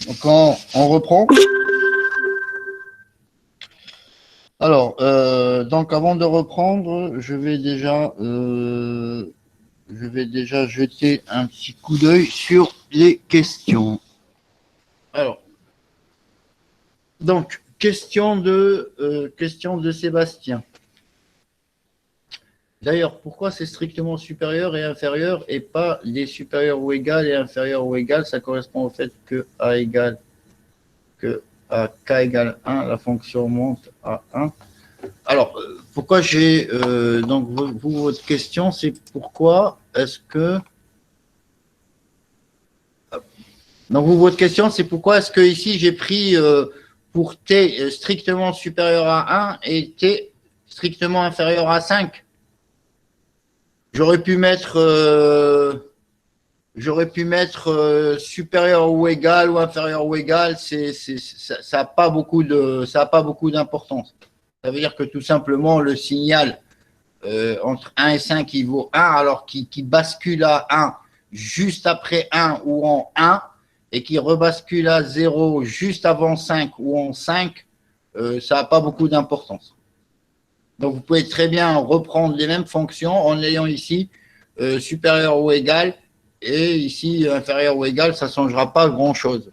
Donc on reprend. Alors, donc avant de reprendre, je vais déjà jeter un petit coup d'œil sur les questions. Alors, donc, question de Sébastien. D'ailleurs, pourquoi c'est strictement supérieur et inférieur et pas les supérieurs ou égal et inférieur ou égal? Ça correspond au fait que A égale que à K égale 1, la fonction monte à 1. Alors, pourquoi j'ai donc vous, votre question, c'est pourquoi est-ce que donc vous, votre question, c'est pourquoi est-ce que ici j'ai pris pour t strictement supérieur à 1 et t strictement inférieur à 5. J'aurais pu mettre supérieur ou égal ou inférieur ou égal. Ça n'a pas beaucoup d'importance. Ça veut dire que tout simplement le signal entre 1 et 5 il vaut 1, alors qui bascule à 1 juste après 1 ou en 1, et qui rebascule à 0 juste avant 5 ou en 5, ça n'a pas beaucoup d'importance. Donc vous pouvez très bien reprendre les mêmes fonctions en ayant ici supérieur ou égal, et ici inférieur ou égal, ça ne changera pas grand-chose.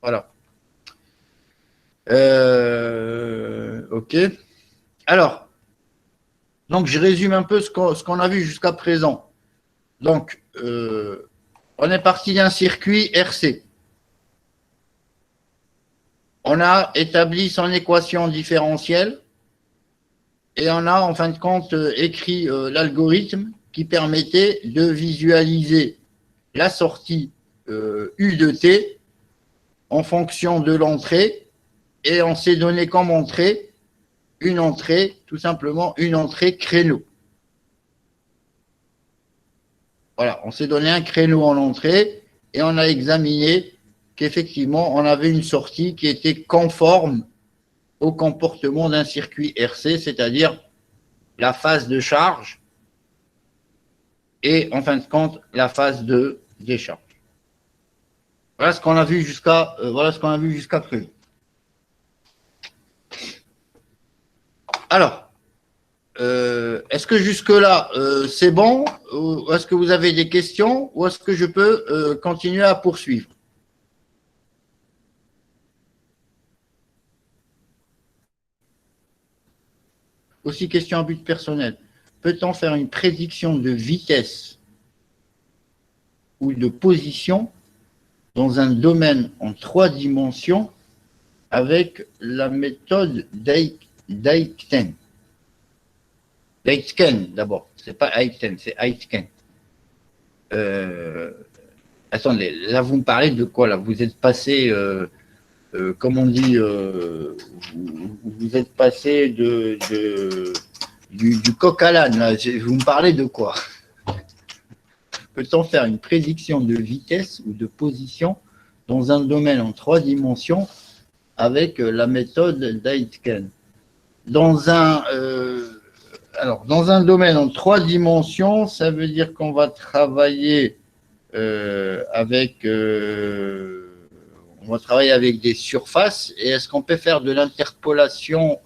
Voilà. OK. Alors, donc je résume un peu ce qu'on a vu jusqu'à présent. Donc, on est parti d'un circuit RC. On a établi son équation différentielle et on a en fin de compte écrit l'algorithme qui permettait de visualiser la sortie U de T en fonction de l'entrée, et on s'est donné comme entrée une entrée, tout simplement une entrée créneau. Voilà, on s'est donné un créneau en entrée et on a examiné qu'effectivement on avait une sortie qui était conforme au comportement d'un circuit RC, c'est-à-dire la phase de charge et en fin de compte la phase de décharge. Voilà ce qu'on a vu jusqu'à présent. Alors, est-ce que jusque-là c'est bon, ou est-ce que vous avez des questions, ou est-ce que je peux continuer à poursuivre? Aussi, question à but personnel. Peut-on faire une prédiction de vitesse ou de position dans un domaine en 3 dimensions avec la méthode d'Aitken? D'Aitken, d'abord. C'est pas Aitken, c'est Aitken. Attendez, là, vous me parlez de quoi, là? Vous êtes passé, comme on dit, vous êtes passé du coq à l'âne, là. Vous me parlez de quoi? Peut-on faire une prédiction de vitesse ou de position dans un domaine en 3 dimensions avec la méthode d'Aitken? Dans un domaine en 3 dimensions, ça veut dire qu'on va travailler avec des surfaces. Et est-ce qu'on peut faire de l'interpolation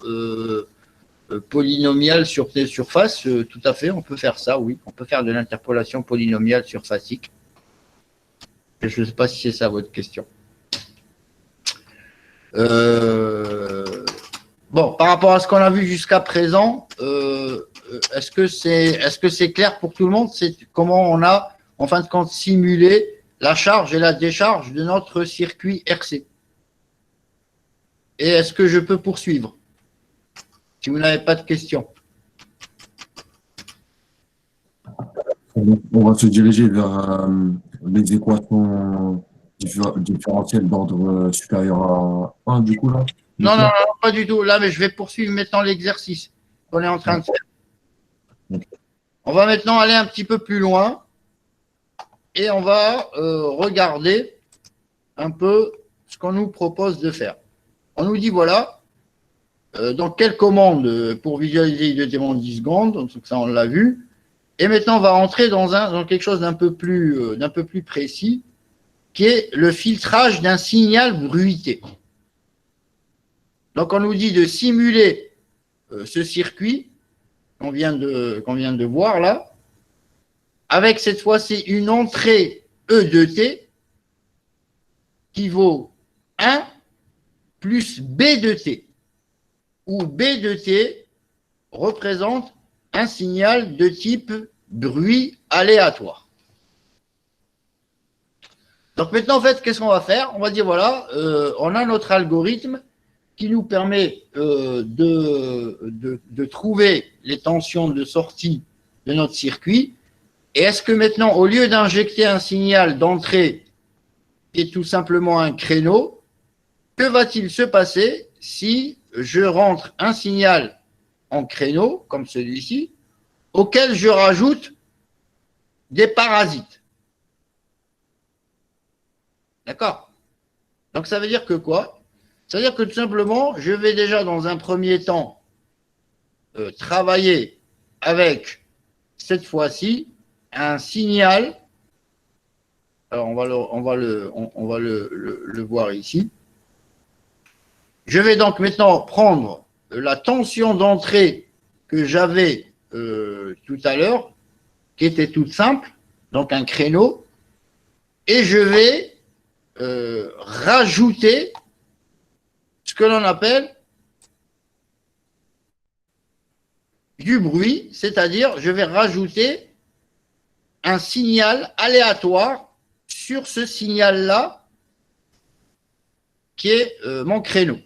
polynomiale sur des surfaces? Tout à fait, on peut faire ça, oui. On peut faire de l'interpolation polynomiale surfacique. Je ne sais pas si c'est ça votre question. Bon, par rapport à ce qu'on a vu jusqu'à présent, est-ce que c'est clair pour tout le monde? C'est comment on a, en fin de compte, simulé la charge et la décharge de notre circuit RC. Et est-ce que je peux poursuivre si vous n'avez pas de questions? On va se diriger vers les équations différentielles d'ordre supérieur à 1, du coup, là? Non, pas du tout. Là, mais je vais poursuivre maintenant l'exercice qu'on est en train de faire. On va maintenant aller un petit peu plus loin et on va regarder un peu ce qu'on nous propose de faire. On nous dit, voilà, donc quelle commande pour visualiser immédiatement 10 secondes, donc ça on l'a vu. Et maintenant, on va entrer dans quelque chose d'un peu plus précis, qui est le filtrage d'un signal bruité. Donc, on nous dit de simuler ce circuit qu'on vient de voir là, avec cette fois-ci une entrée E de T qui vaut 1 plus B de T, où B de T représente un signal de type bruit aléatoire. Donc maintenant, en fait, qu'est-ce qu'on va faire? On va dire, voilà, on a notre algorithme qui nous permet de trouver les tensions de sortie de notre circuit. Et est-ce que maintenant, au lieu d'injecter un signal d'entrée qui est tout simplement un créneau, que va-t-il se passer si je rentre un signal en créneau, comme celui-ci, auquel je rajoute des parasites? D'accord? Donc ça veut dire que quoi? Ça veut dire que tout simplement, je vais déjà dans un premier temps travailler avec, cette fois-ci, un signal. Alors on va le voir ici. Je vais donc maintenant prendre la tension d'entrée que j'avais tout à l'heure, qui était toute simple, donc un créneau, et je vais rajouter ce que l'on appelle du bruit, c'est-à-dire je vais rajouter un signal aléatoire sur ce signal-là qui est mon créneau.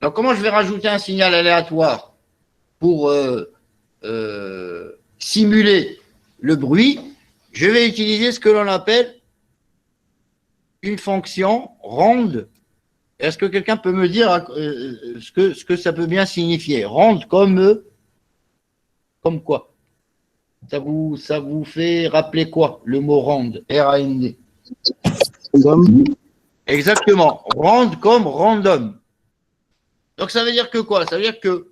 Donc, comment je vais rajouter un signal aléatoire pour simuler le bruit? Je vais utiliser ce que l'on appelle une fonction ronde. Est-ce que quelqu'un peut me dire ce que ça peut bien signifier? Ronde comme quoi? Ça vous fait rappeler quoi, le mot ronde? R-A-N-D. Exactement. Ronde comme random. Donc, ça veut dire que quoi? Ça veut dire que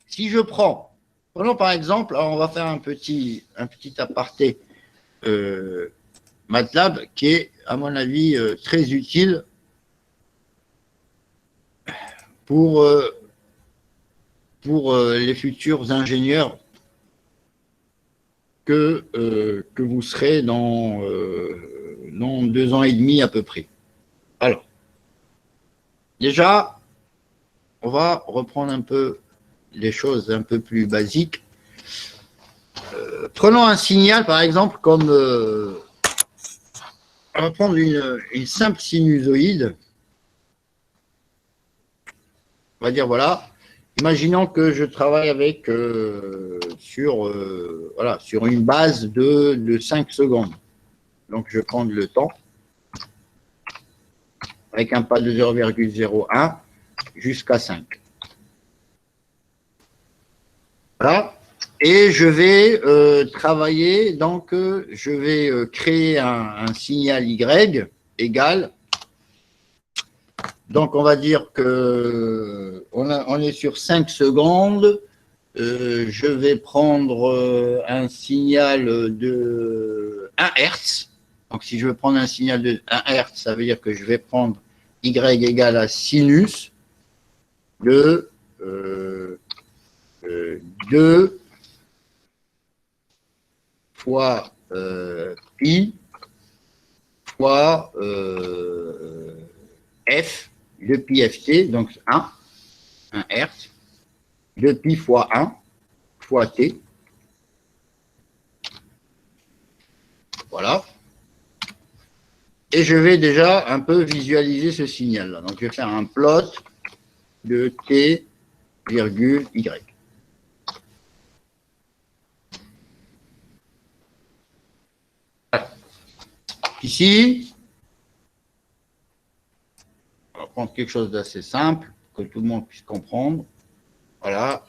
si je prenons par exemple, alors on va faire un petit aparté MATLAB qui est, à mon avis, très utile pour les futurs ingénieurs que vous serez dans 2 ans et demi à peu près. Alors, déjà, on va reprendre un peu les choses un peu plus basiques. Prenons un signal, par exemple, comme on va prendre une simple sinusoïde. On va dire, voilà, imaginons que je travaille avec sur une base de 5 secondes. Donc, je vais prendre le temps avec un pas de 0,01 jusqu'à 5. Voilà. Et je vais travailler, donc je vais créer un signal Y égal. Donc, on va dire que on est sur 5 secondes. Je vais prendre un signal de 1 Hertz. Donc, si je veux prendre un signal de 1 Hertz, ça veut dire que je vais prendre Y égale à sinus de 2 fois pi fois f de pi ft, donc 1 Hertz, de pi fois 1 fois t. Voilà. Et je vais déjà un peu visualiser ce signal-là. Donc, je vais faire un plot de t, virgule, y. Ici, on va prendre quelque chose d'assez simple, que tout le monde puisse comprendre. Voilà,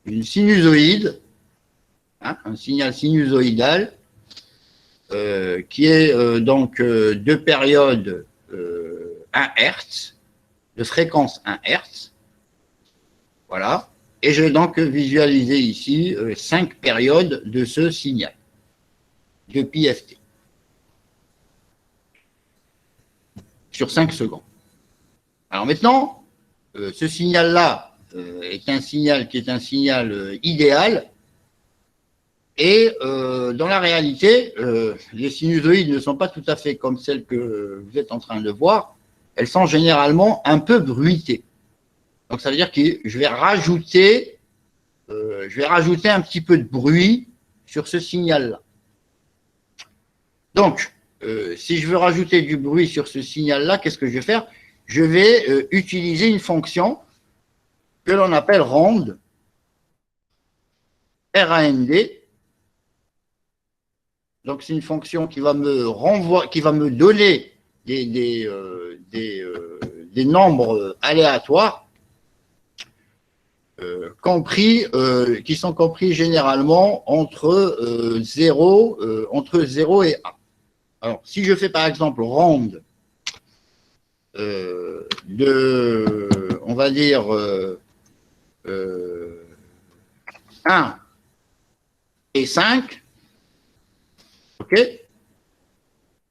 une sinusoïde, hein, un signal sinusoïdal, qui est donc de période 1 Hertz, de fréquence 1 Hertz. Voilà, et je vais donc visualiser ici 5 périodes de ce signal, de pi ft. sur 5 secondes. Alors maintenant, ce signal-là est un signal qui est un signal idéal. Et dans la réalité, les sinusoïdes ne sont pas tout à fait comme celles que vous êtes en train de voir. Elles sont généralement un peu bruitées. Donc ça veut dire que je vais rajouter un petit peu de bruit sur ce signal-là. Donc, si je veux rajouter du bruit sur ce signal-là, qu'est-ce que je vais faire? Je vais utiliser une fonction que l'on appelle RAND, R-A-N-D. Donc, c'est une fonction qui va me donner des nombres aléatoires qui sont compris généralement entre 0 et 1. Alors, si je fais par exemple RAND on va dire 1 et 5, ok,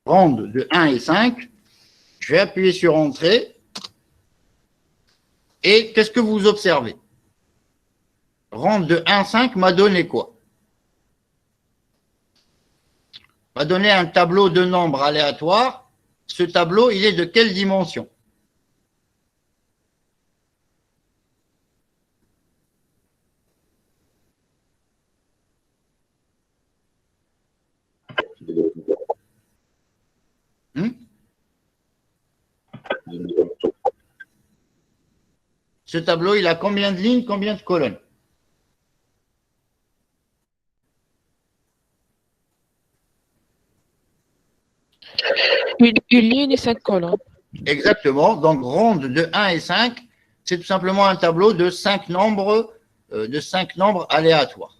RAND de 1 et 5, je vais appuyer sur Entrée, et qu'est-ce que vous observez? RAND de 1 à 5 m'a donné quoi? M'a donné un tableau de nombres aléatoires. Ce tableau, il est de quelle dimension? Ce tableau, il a combien de lignes, combien de colonnes? Une ligne et 5 colonnes. Exactement. Donc, ronde de 1 et 5, c'est tout simplement un tableau de 5 nombres aléatoires.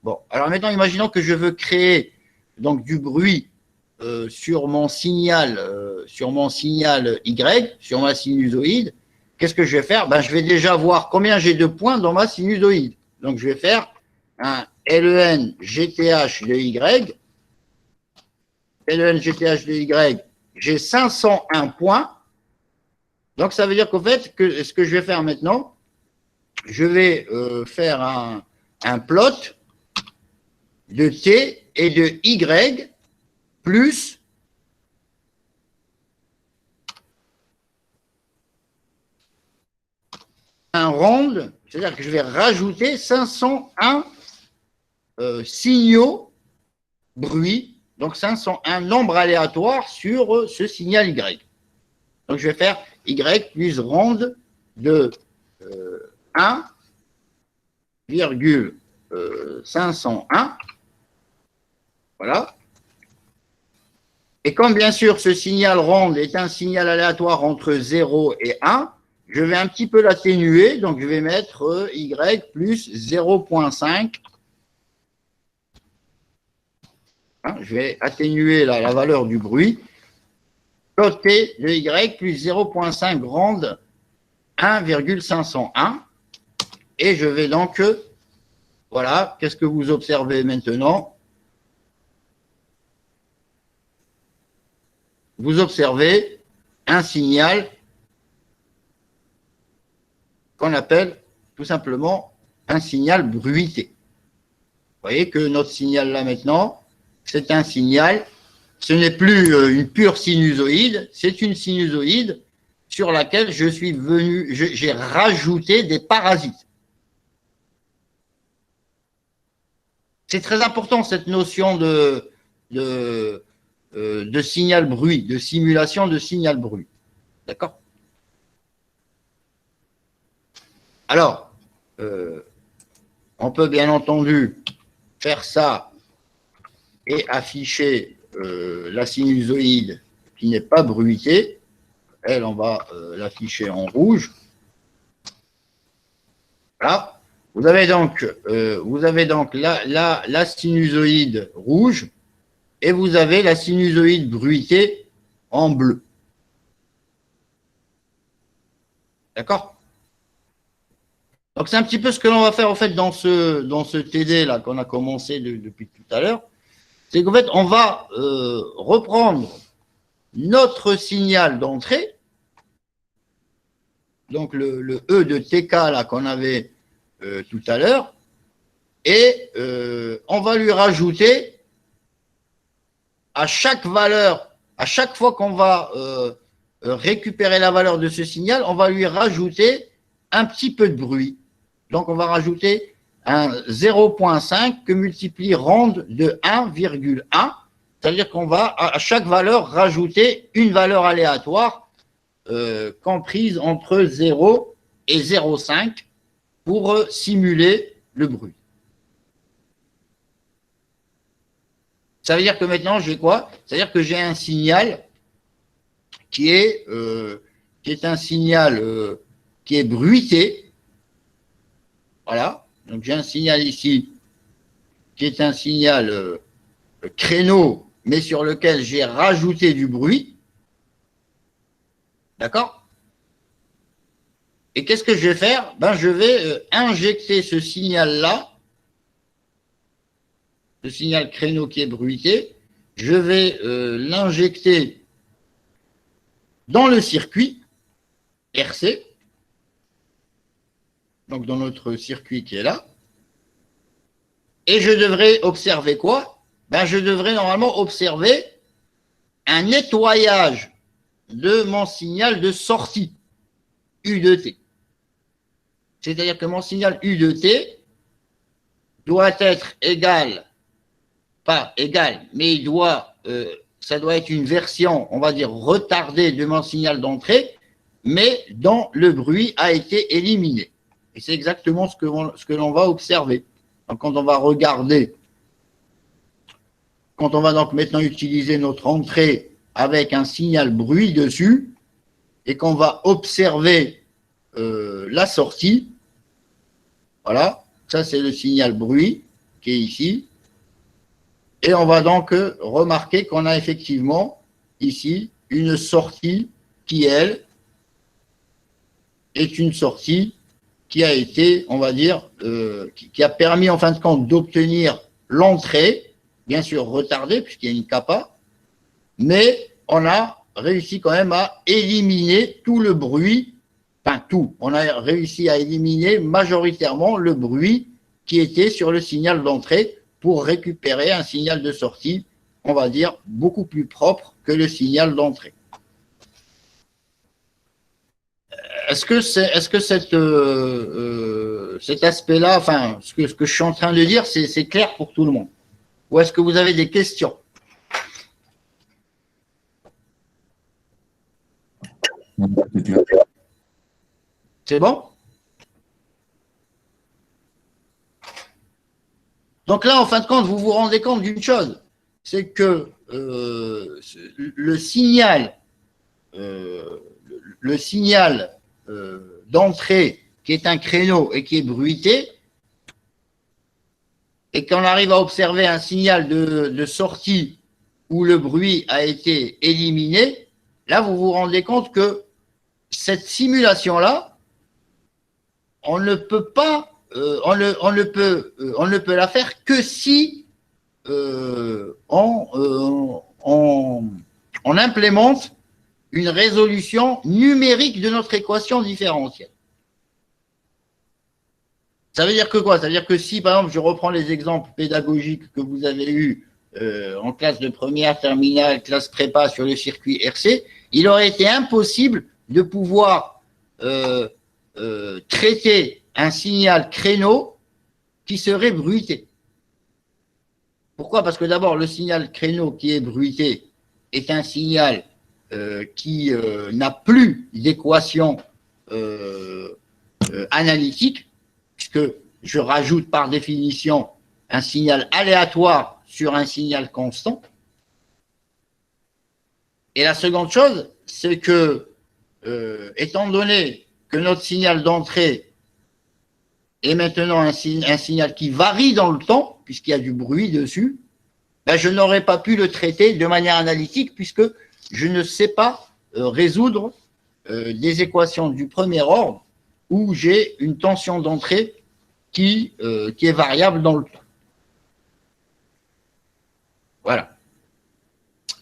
Bon, alors maintenant, imaginons que je veux créer donc du bruit sur mon signal Y, sur ma sinusoïde. Qu'est-ce que je vais faire? Ben, je vais déjà voir combien j'ai de points dans ma sinusoïde. Donc, je vais faire un LEN GTH de Y. LEN GTH de Y, j'ai 501 points. Donc, ça veut dire qu'au fait, ce que je vais faire maintenant, je vais faire un plot de T et de Y plus un RAND, c'est-à-dire que je vais rajouter 501 signaux bruit, donc 501 nombres aléatoires sur ce signal Y. Donc je vais faire Y plus RAND de 1,501. Voilà. Et comme bien sûr ce signal RAND est un signal aléatoire entre 0 et 1, je vais un petit peu l'atténuer, donc je vais mettre Y plus 0,5. Je vais atténuer la valeur du bruit. T de Y plus 0,5 RAND 1,501. Et je vais donc, voilà, qu'est-ce que vous observez maintenant? Vous observez un signal qu'on appelle tout simplement un signal bruité. Vous voyez que notre signal là maintenant, c'est un signal, ce n'est plus une pure sinusoïde, c'est une sinusoïde sur laquelle j'ai rajouté des parasites. C'est très important cette notion de signal bruit, de simulation de signal bruit. D'accord? Alors, on peut bien entendu faire ça et afficher la sinusoïde qui n'est pas bruitée. Elle, on va l'afficher en rouge. Voilà. Vous avez donc la sinusoïde rouge et vous avez la sinusoïde bruitée en bleu. D'accord? Donc, c'est un petit peu ce que l'on va faire en fait dans ce TD là qu'on a commencé depuis tout à l'heure. C'est qu'en fait, on va reprendre notre signal d'entrée, donc le E de TK là qu'on avait tout à l'heure, et on va lui rajouter à chaque valeur, à chaque fois qu'on va récupérer la valeur de ce signal, on va lui rajouter un petit peu de bruit. Donc, on va rajouter un 0,5 que multiplie rand de 1,1. C'est-à-dire qu'on va à chaque valeur rajouter une valeur aléatoire comprise entre 0 et 0,5 pour simuler le bruit. Ça veut dire que maintenant, j'ai quoi? C'est-à-dire que j'ai un signal qui est un signal qui est bruité. Voilà. Donc, j'ai un signal ici qui est un signal créneau, mais sur lequel j'ai rajouté du bruit. D'accord? Et qu'est-ce que je vais faire? Ben, je vais injecter ce signal-là, ce signal créneau qui est bruité, je vais l'injecter dans le circuit RC, donc dans notre circuit qui est là, et je devrais observer quoi? Ben, je devrais normalement observer un nettoyage de mon signal de sortie U de T. C'est-à-dire que mon signal U de T doit être égal, pas égal, mais il doit, ça doit être une version, on va dire, retardée de mon signal d'entrée, mais dont le bruit a été éliminé. Et c'est exactement ce que l'on va observer. Donc, quand on va regarder, quand on va donc maintenant utiliser notre entrée avec un signal bruit dessus, et qu'on va observer la sortie, voilà, ça c'est le signal bruit qui est ici, et on va donc remarquer qu'on a effectivement ici une sortie qui, elle, est une sortie qui a été, on va dire, qui a permis en fin de compte d'obtenir l'entrée, bien sûr retardée puisqu'il y a une kappa, mais on a réussi quand même à éliminer tout le bruit, enfin tout, on a réussi à éliminer majoritairement le bruit qui était sur le signal d'entrée pour récupérer un signal de sortie, on va dire, beaucoup plus propre que le signal d'entrée. Est-ce que cet aspect-là, enfin, ce que je suis en train de dire, c'est clair pour tout le monde? Ou est-ce que vous avez des questions? C'est bon? Donc là, en fin de compte, vous vous rendez compte d'une chose, c'est que le signal d'entrée qui est un créneau et qui est bruité, et qu'on arrive à observer un signal de sortie où le bruit a été éliminé, là, vous vous rendez compte que cette simulation-là, on ne peut pas, on ne peut la faire que si on implémente une résolution numérique de notre équation différentielle. Ça veut dire que quoi? Ça veut dire que si, par exemple, je reprends les exemples pédagogiques que vous avez eus en classe de première, terminale, classe prépa sur le circuit RC, il aurait été impossible de pouvoir traiter un signal créneau qui serait bruité. Pourquoi? Parce que d'abord, le signal créneau qui est bruité est un signal qui n'a plus d'équation analytique, puisque je rajoute par définition un signal aléatoire sur un signal constant. Et la seconde chose, c'est que, étant donné que notre signal d'entrée est maintenant un signal qui varie dans le temps, puisqu'il y a du bruit dessus, ben je n'aurais pas pu le traiter de manière analytique, puisque je ne sais pas résoudre des équations du premier ordre où j'ai une tension d'entrée qui est variable dans le temps. Voilà.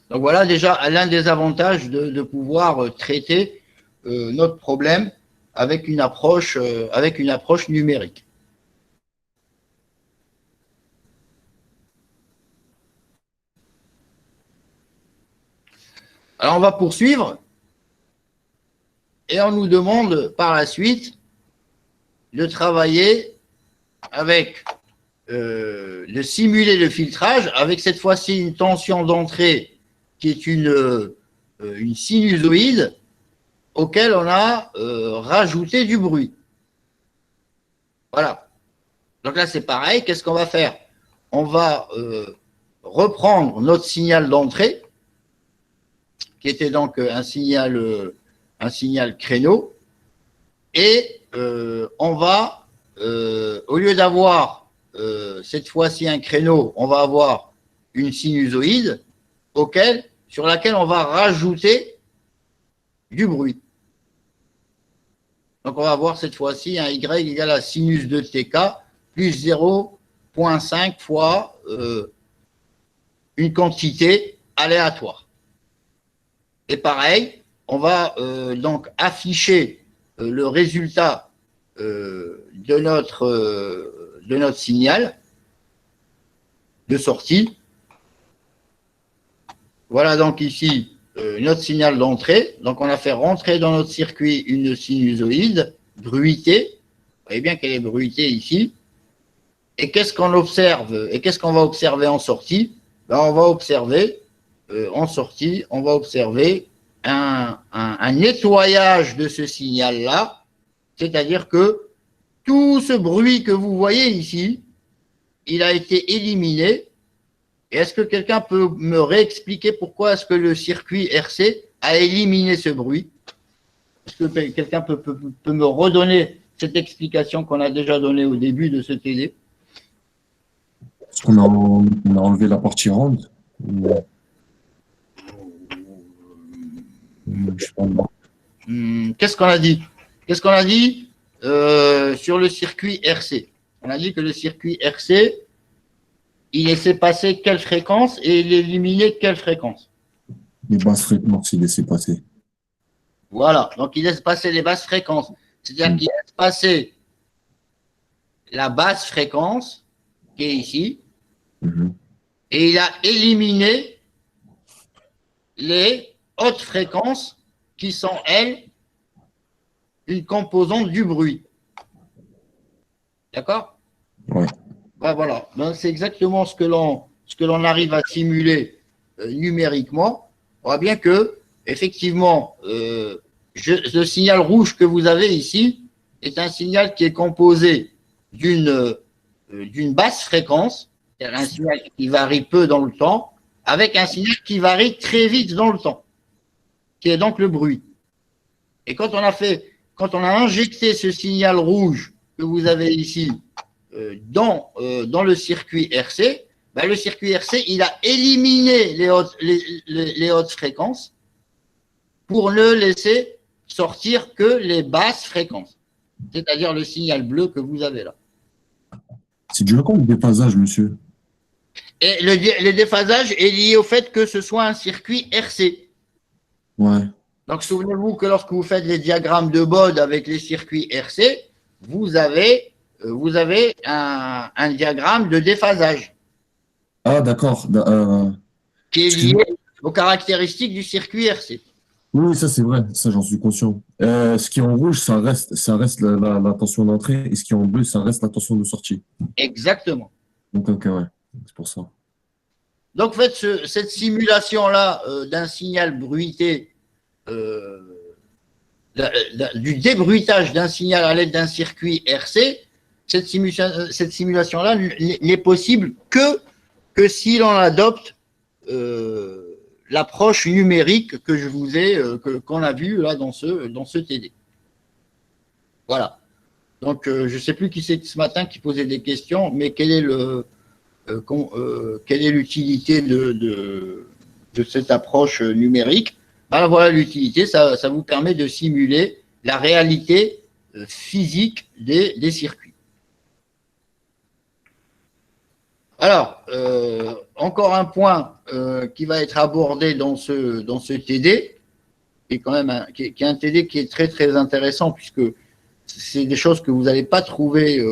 Donc voilà déjà l'un des avantages de pouvoir traiter notre problème avec une approche numérique. Alors on va poursuivre et on nous demande par la suite de travailler avec, de simuler le filtrage avec cette fois-ci une tension d'entrée qui est une sinusoïde auquel on a rajouté du bruit. Voilà. Donc là, c'est pareil. Qu'est-ce qu'on va faire? On va reprendre notre signal d'entrée, qui était donc un signal créneau, et on va, au lieu d'avoir cette fois-ci un créneau, on va avoir une sinusoïde sur laquelle on va rajouter du bruit. Donc, on va avoir cette fois-ci un y égale à sinus de tk plus 0,5 fois une quantité aléatoire. Et pareil, on va donc afficher le résultat de notre signal de sortie. Voilà donc ici notre signal d'entrée. Donc, on a fait rentrer dans notre circuit une sinusoïde bruitée. Vous voyez bien qu'elle est bruitée ici. Et qu'est-ce qu'on observe? Et qu'est-ce qu'on va observer en sortie? Ben, on va observer en sortie, on va observer un nettoyage de ce signal-là. C'est-à-dire que tout ce bruit que vous voyez ici, il a été éliminé. Et est-ce que quelqu'un peut me réexpliquer pourquoi est-ce que le circuit RC a éliminé ce bruit? Est-ce que quelqu'un peut me redonner cette explication qu'on a déjà donnée au début de ce TD? Est-ce qu'on a enlevé la partie ronde? Qu'est-ce qu'on a dit? Qu'est-ce qu'on a dit sur le circuit RC? On a dit que le circuit RC, il laissait passer quelle fréquence et il éliminait quelle fréquence? Les basses fréquences, il laissait passer. Voilà, donc il laisse passer les basses fréquences. C'est-à-dire qu'il laisse passer la basse fréquence, qui est ici, et il a éliminé les hautes fréquences, qui sont, elles, une composante du bruit. D'accord? Ouais. Ben voilà, ben, c'est exactement ce que l'on arrive à simuler numériquement. On voit bien que, effectivement, le signal rouge que vous avez ici est un signal qui est composé d'une basse fréquence, c'est-à-dire un signal qui varie peu dans le temps, avec un signal qui varie très vite dans le temps, qui est donc le bruit. Et quand on a injecté ce signal rouge que vous avez ici dans le circuit RC, ben le circuit RC, il a éliminé les hautes fréquences pour ne laisser sortir que les basses fréquences, c'est-à-dire le signal bleu que vous avez là. C'est dû à quoi le déphasage, monsieur? Et le déphasage est lié au fait que ce soit un circuit RC. Ouais. Donc, souvenez-vous que lorsque vous faites les diagrammes de Bode avec les circuits RC, vous avez un diagramme de déphasage. Ah, d'accord. Qui est lié aux caractéristiques du circuit RC. Oui, ça c'est vrai, ça j'en suis conscient. Ce qui est en rouge, ça reste la tension d'entrée, et ce qui est en bleu, ça reste la tension de sortie. Exactement. Donc, ok, ouais, c'est pour ça. Donc, faites cette simulation-là d'un signal bruité, du débruitage d'un signal à l'aide d'un circuit RC, cette simulation-là n'est possible que si l'on adopte l'approche numérique que je vous ai, qu'on a vu là dans ce TD. Voilà. Donc, je ne sais plus qui c'est ce matin qui posait des questions, mais quelle est l'utilité de cette approche numérique? Alors voilà l'utilité, ça vous permet de simuler la réalité physique des circuits. Alors, encore un point qui va être abordé dans ce TD, qui est quand même qui est un TD qui est très très intéressant, puisque c'est des choses que vous n'allez pas trouver,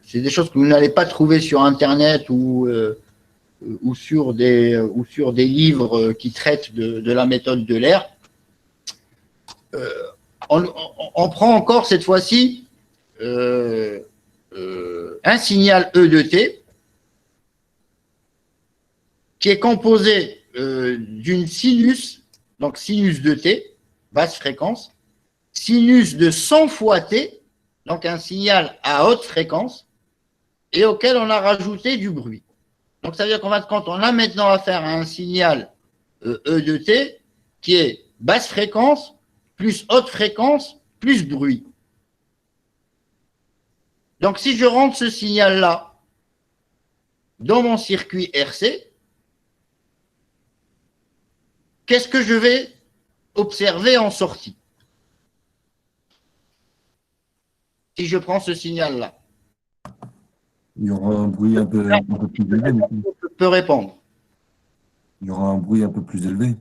c'est des choses que vous n'allez pas trouver sur Internet ou sur des livres qui traitent de la méthode de l'air. On prend encore cette fois-ci un signal E de T qui est composé d'une sinus, donc sinus de T, basse fréquence, sinus de 100 fois T, donc un signal à haute fréquence, et auquel on a rajouté du bruit. Donc ça veut dire qu'en fin de compte, on a maintenant affaire à un signal E de T qui est basse fréquence, plus haute fréquence, plus bruit. Donc si je rentre ce signal-là dans mon circuit RC, qu'est-ce que je vais observer en sortie? Si je prends ce signal-là. Il y aura un bruit un peu plus élevé. Je peux répondre. Il y aura un bruit un peu plus élevé.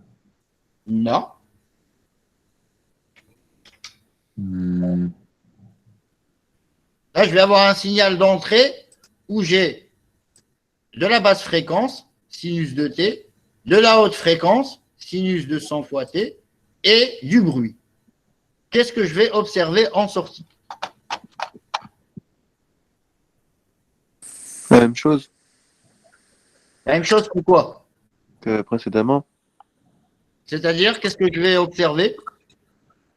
Non. Là, je vais avoir un signal d'entrée où j'ai de la basse fréquence, sinus de T, de la haute fréquence, sinus de 100 fois T, et du bruit. Qu'est-ce que je vais observer en sortie? La même chose La même chose que quoi? que précédemment. C'est-à-dire, qu'est-ce que je vais observer?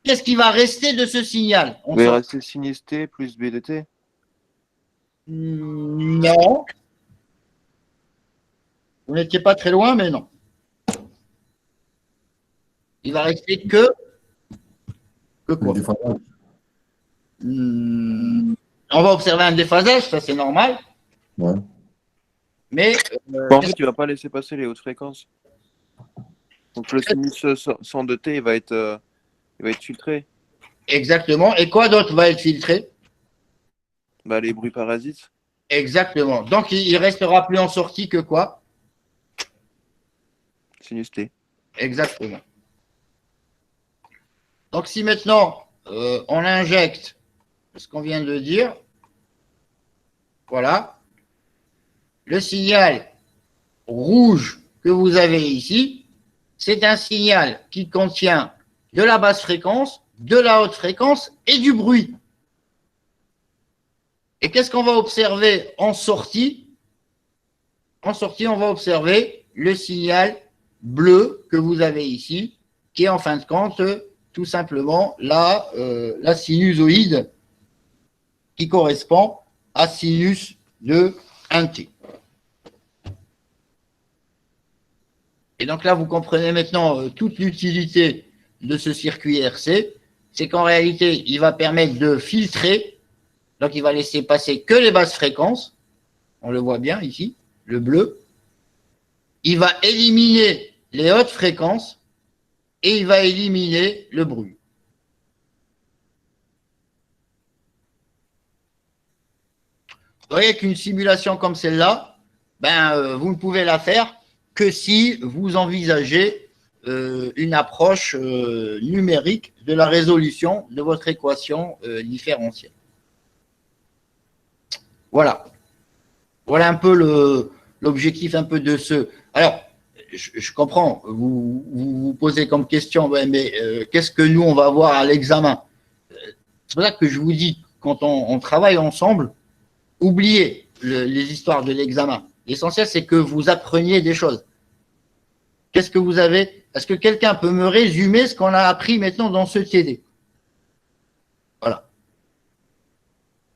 Qu'est-ce qui va rester de ce signal? Vous allez rester sinus T plus BDT. Non. Vous n'étiez pas très loin, mais non. Il va rester que quoi? On va observer un déphasage, ça c'est normal. Ouais. Mais En fait, tu ne vas pas laisser passer les hautes fréquences. Donc le sinus 100 de T il va être filtré. exactement. Et quoi d'autre va être filtré? Bah, les bruits parasites. Exactement. Donc il restera plus en sortie que quoi? Sinus T. Exactement. Donc si maintenant on injecte ce qu'on vient de dire, voilà, le signal rouge que vous avez ici, c'est un signal qui contient de la basse fréquence, de la haute fréquence et du bruit. Et qu'est-ce qu'on va observer en sortie? En sortie, on va observer le signal bleu que vous avez ici, qui est en fin de compte tout simplement la sinusoïde qui correspond à sinus de 1T. Et donc là, vous comprenez maintenant toute l'utilité de ce circuit RC, c'est qu'en réalité, il va permettre de filtrer, donc il va laisser passer que les basses fréquences, on le voit bien ici, le bleu, il va éliminer les hautes fréquences et il va éliminer le bruit. Vous voyez qu'une simulation comme celle-là, vous ne pouvez la faire que si vous envisagez une approche numérique de la résolution de votre équation différentielle. Voilà. Voilà un peu l'objectif un peu de ce... Alors, je comprends, vous posez comme question, mais qu'est-ce que nous, on va voir à l'examen? C'est pour ça que je vous dis, quand on travaille ensemble, oubliez les histoires de l'examen. L'essentiel, c'est que vous appreniez des choses. Qu'est-ce que vous avez? Est-ce que quelqu'un peut me résumer ce qu'on a appris maintenant dans ce TD? Voilà.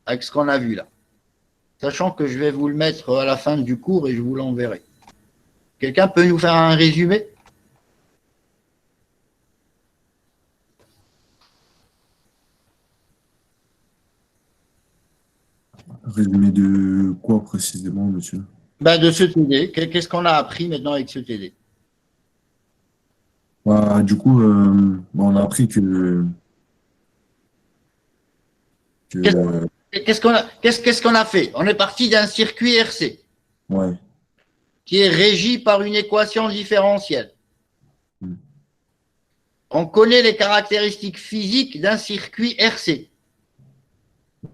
Avec ce qu'on a vu là. Sachant que je vais vous le mettre à la fin du cours et je vous l'enverrai. Quelqu'un peut nous faire un résumé? Résumé de quoi précisément, monsieur? De ce TD. Qu'est-ce qu'on a appris maintenant avec ce TD? Du coup, on a appris que Qu'est-ce qu'on a fait? On est parti d'un circuit RC. ouais. qui est régie par une équation différentielle. Hmm. On connaît les caractéristiques physiques d'un circuit RC.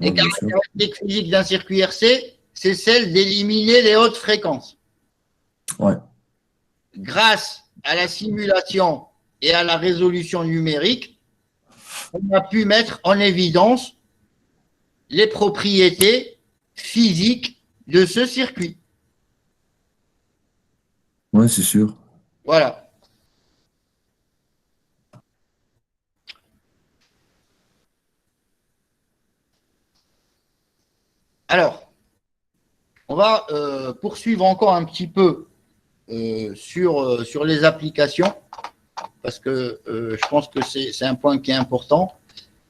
Les Ouais, bien sûr. caractéristiques physiques d'un circuit RC, c'est celle d'éliminer les hautes fréquences. Ouais. Grâce à la simulation et à la résolution numérique, on a pu mettre en évidence les propriétés physiques de ce circuit. Ouais, c'est sûr. Voilà. Alors, on va poursuivre encore un petit peu sur les applications, parce que je pense que c'est un point qui est important.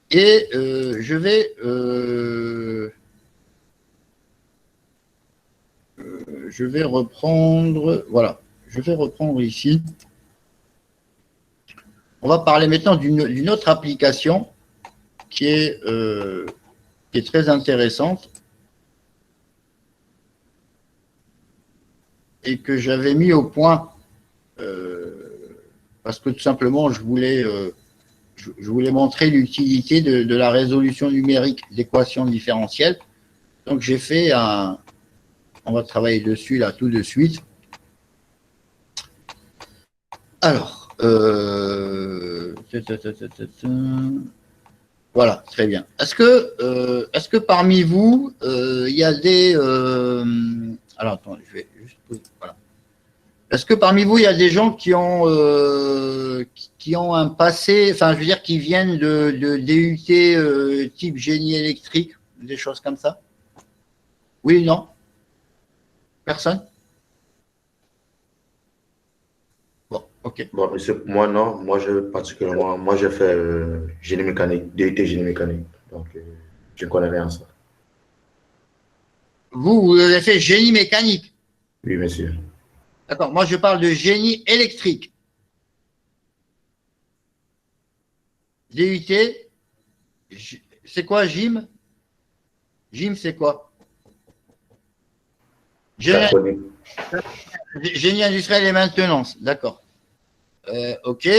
Et je vais reprendre, voilà, je vais reprendre ici. On va parler maintenant d'une autre application qui est très intéressante et que j'avais mis au point parce que tout simplement je voulais montrer l'utilité de la résolution numérique d'équations différentielles. Donc j'ai fait on va travailler dessus là tout de suite. Alors, voilà, très bien. Est-ce que parmi vous, il y a des... alors, attends, je vais juste... Voilà. Est-ce que parmi vous, il y a des gens qui ont un passé, enfin, je veux dire, qui viennent de DUT type génie électrique, des choses comme ça? Oui, non? Personne? Bon, ok. Bon, monsieur, moi, non. Moi, particulièrement, moi, j'ai fait génie mécanique, DUT génie mécanique. Donc, je ne connais rien à ça. Vous avez fait génie mécanique. Oui, monsieur. D'accord, moi je parle de génie électrique. DUT, c'est quoi GIM? GIM, c'est quoi? Mécatronique. Génie industriel et maintenance, d'accord. Ok.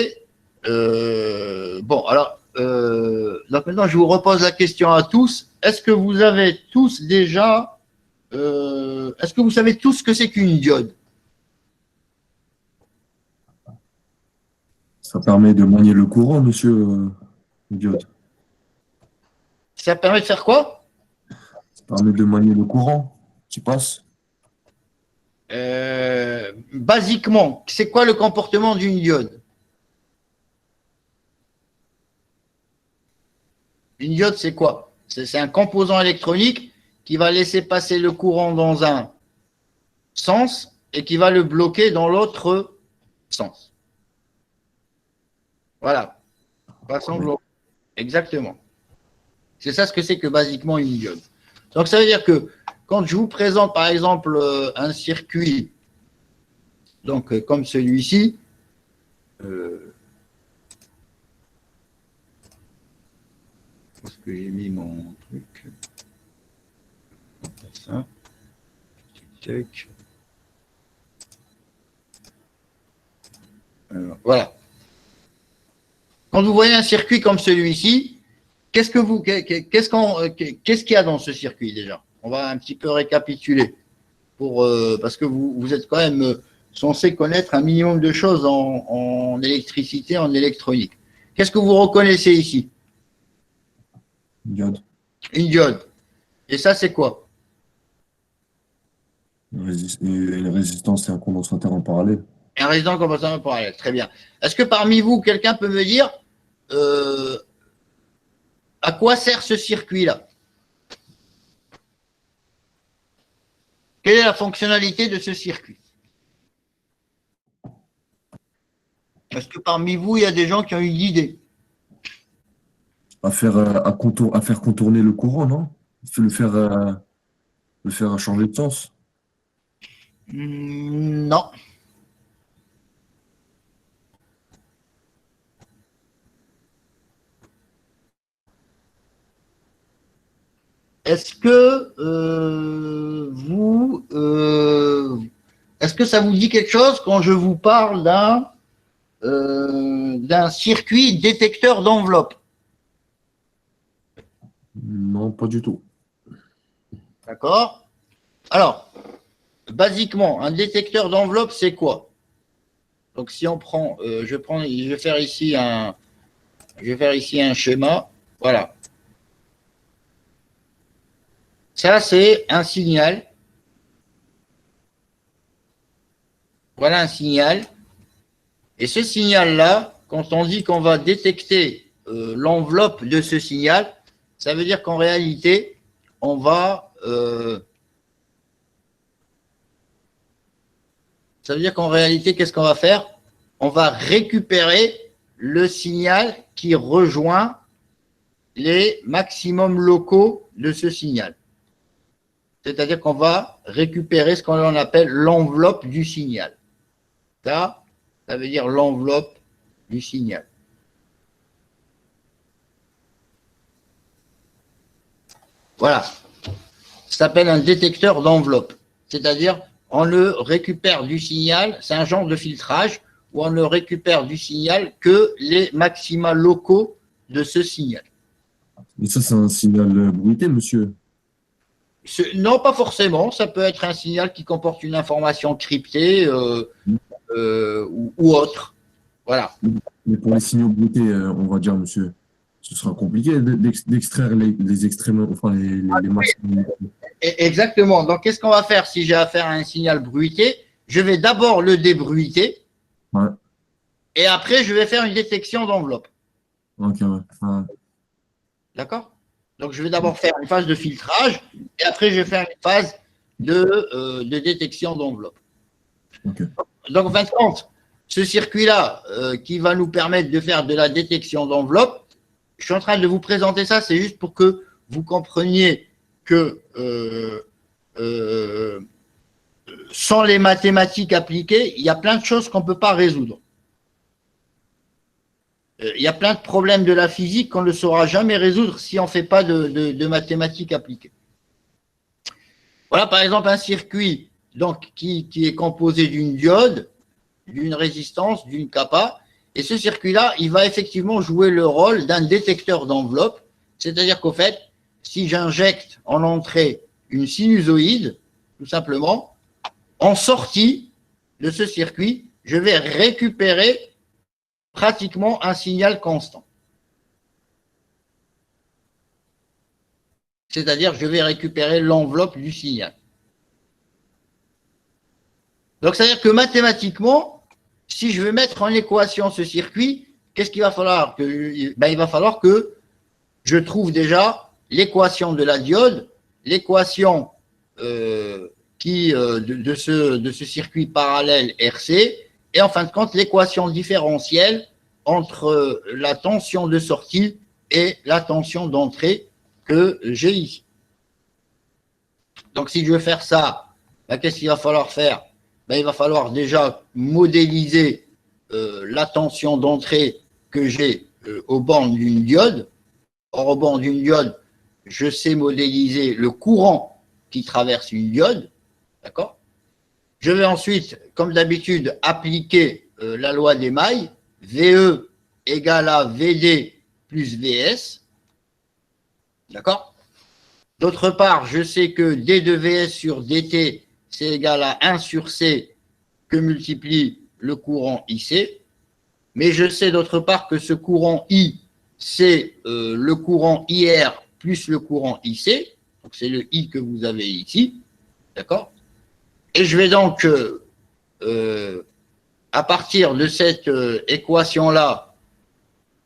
Bon, alors, donc maintenant je vous repose la question à tous. Est-ce que vous avez tous déjà, est-ce que vous savez tous ce que c'est qu'une diode? Ça permet de manier le courant, monsieur Diode. Ça permet de faire quoi? Ça permet de manier le courant qui passe. Basiquement, c'est quoi le comportement d'une diode? Une diode, c'est quoi? C'est un composant électronique qui va laisser passer le courant dans un sens et qui va le bloquer dans l'autre sens. Voilà. Façon globale. Exactement. C'est ça ce que c'est que basiquement une diode. Donc ça veut dire que quand je vous présente par exemple un circuit, donc comme celui-ci, est-ce que j'ai mis mon truc? Ça. Check. Voilà. Quand vous voyez un circuit comme celui-ci, qu'est-ce qu'il y a dans ce circuit déjà? On va un petit peu récapituler parce que vous êtes quand même censé connaître un minimum de choses en électricité, en électronique. Qu'est-ce que vous reconnaissez ici? Diode. Une diode. Et ça, c'est quoi? Une résistance et un condensateur en parallèle. Un résistant composant parallèle. Très bien. Est-ce que parmi vous, quelqu'un peut me dire à quoi sert ce circuit-là? Quelle est la fonctionnalité de ce circuit? Est-ce que parmi vous, il y a des gens qui ont une idée? À faire contourner le courant, non? Le faire changer de sens. Non. Est-ce que que ça vous dit quelque chose quand je vous parle d'un circuit détecteur d'enveloppe? Non, pas du tout. D'accord? Alors, basiquement, un détecteur d'enveloppe, c'est quoi? Donc, si on prend, je vais faire ici un schéma. Voilà. Ça, c'est un signal. Voilà un signal. Et ce signal-là, quand on dit qu'on va détecter l'enveloppe de ce signal, ça veut dire qu'en réalité, on va ça veut dire qu'en réalité, qu'est-ce qu'on va faire? On va récupérer le signal qui rejoint les maximums locaux de ce signal. C'est-à-dire qu'on va récupérer ce qu'on appelle l'enveloppe du signal. Ça veut dire l'enveloppe du signal. Voilà. Ça s'appelle un détecteur d'enveloppe. C'est-à-dire, on le récupère du signal, c'est un genre de filtrage où on ne récupère du signal que les maxima locaux de ce signal. Mais ça, c'est un signal bruité, monsieur. Non, pas forcément. Ça peut être un signal qui comporte une information cryptée ou autre. Voilà. Mais pour les signaux bruités, on va dire, monsieur, ce sera compliqué d'extraire les extrêmes, enfin les maximums. Exactement. Donc, qu'est-ce qu'on va faire si j'ai affaire à un signal bruité? Je vais d'abord le débruiter. Ouais. Et après, je vais faire une détection d'enveloppe. Ok, ouais. D'accord? Donc, je vais d'abord faire une phase de filtrage et après, je vais faire une phase de détection d'enveloppe. Ok. Donc, en fin de compte, ce circuit-là qui va nous permettre de faire de la détection d'enveloppe, je suis en train de vous présenter ça, c'est juste pour que vous compreniez que sans les mathématiques appliquées, il y a plein de choses qu'on ne peut pas résoudre. Il y a plein de problèmes de la physique qu'on ne saura jamais résoudre si on ne fait pas de mathématiques appliquées. Voilà, par exemple, un circuit donc, qui est composé d'une diode, d'une résistance, d'une kappa. Et ce circuit-là, il va effectivement jouer le rôle d'un détecteur d'enveloppe. C'est-à-dire qu'au fait, si j'injecte en entrée une sinusoïde, tout simplement, en sortie de ce circuit, je vais récupérer pratiquement un signal constant. C'est-à-dire que je vais récupérer l'enveloppe du signal. Donc, c'est-à-dire que mathématiquement, si je veux mettre en équation ce circuit, qu'est-ce qu'il va falloir? Il va falloir que je trouve déjà l'équation de la diode, l'équation de ce circuit parallèle RC, et en fin de compte, l'équation différentielle entre la tension de sortie et la tension d'entrée que j'ai ici. Donc, si je veux faire ça, qu'est-ce qu'il va falloir faire? Il va falloir déjà modéliser la tension d'entrée que j'ai aux bornes d'une diode. Or, aux bornes d'une diode, je sais modéliser le courant qui traverse une diode. D'accord? Je vais ensuite, comme d'habitude, appliquer la loi des mailles. VE égale à VD plus VS. D'accord? D'autre part, je sais que D de VS sur DT, c'est égal à 1 sur C que multiplie le courant IC. Mais je sais d'autre part que ce courant I, c'est le courant IR plus le courant IC. Donc, c'est le I que vous avez ici. D'accord? Et je vais donc, à partir de cette équation-là,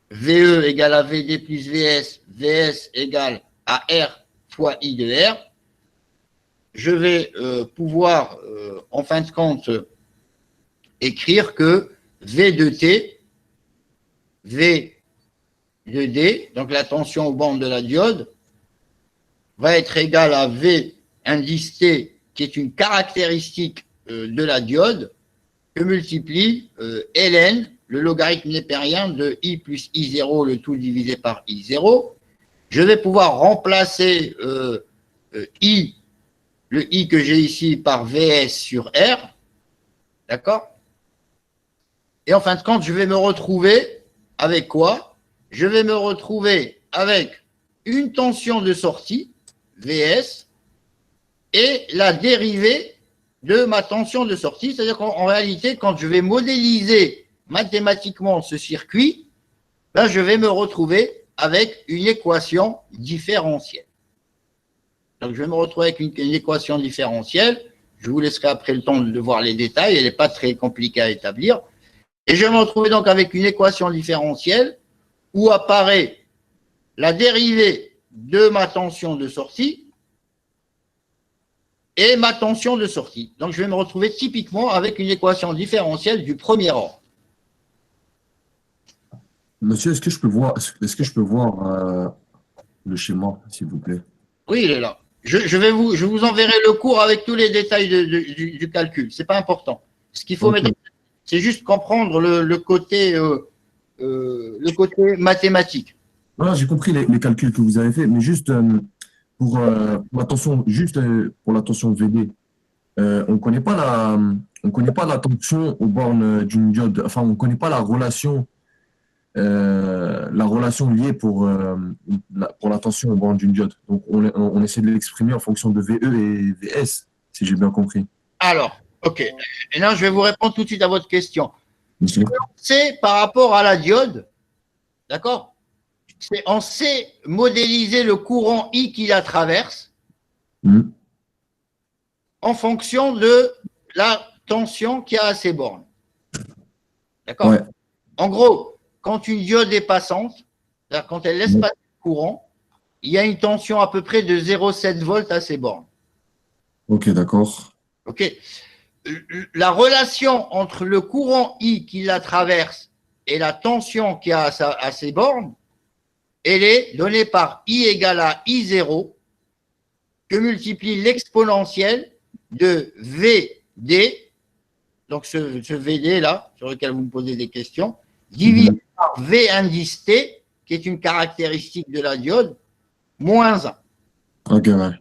VE égale à VD plus VS, VS égale à R fois I de R, je vais pouvoir, en fin de compte, écrire que V de T, V de D, donc la tension aux bornes de la diode, va être égale à V indice T, qui est une caractéristique de la diode, que multiplie ln, le logarithme népérien de I plus I0, le tout divisé par I0. Je vais pouvoir remplacer I, le I que j'ai ici, par VS sur R. D'accord? Et en fin de compte, je vais me retrouver avec quoi? Je vais me retrouver avec une tension de sortie, VS, et la dérivée de ma tension de sortie. C'est-à-dire qu'en réalité, quand je vais modéliser mathématiquement ce circuit, là, je vais me retrouver avec une équation différentielle. Donc, je vais me retrouver avec une équation différentielle. Je vous laisserai après le temps de voir les détails. Elle n'est pas très compliquée à établir. Et je vais me retrouver donc avec une équation différentielle où apparaît la dérivée de ma tension de sortie et ma tension de sortie. Donc, je vais me retrouver typiquement avec une équation différentielle du premier ordre. Monsieur, est-ce que je peux voir le schéma, s'il vous plaît? Oui, il est là. Je vous enverrai le cours avec tous les détails du calcul. Ce n'est pas important. Ce qu'il faut Ok. mettre, c'est juste comprendre le côté mathématique. Voilà, j'ai compris les calculs que vous avez faits, mais juste pour la tension, pour la tension VD, on ne connaît pas la tension aux bornes d'une diode. Enfin, on ne connaît pas la relation liée pour la tension aux bornes d'une diode. Donc, on essaie de l'exprimer en fonction de VE et VS, si j'ai bien compris. Alors, OK. Et là, je vais vous répondre tout de suite à votre question. Monsieur. C'est par rapport à la diode, d'accord? On sait modéliser le courant I qui la traverse Mhm. en fonction de la tension qu'il y a à ces bornes. D'accord? Ouais. En gros, quand une diode est passante, c'est-à-dire quand elle laisse passer le courant, il y a une tension à peu près de 0,7 volts à ces bornes. Ok, d'accord. OK? La relation entre le courant I qui la traverse et la tension qu'il y a à ces bornes, elle est donnée par I égale à I0 que multiplie l'exponentielle de VD, donc ce VD là, sur lequel vous me posez des questions, divisé par V indice T, qui est une caractéristique de la diode, moins 1. Ok, ouais.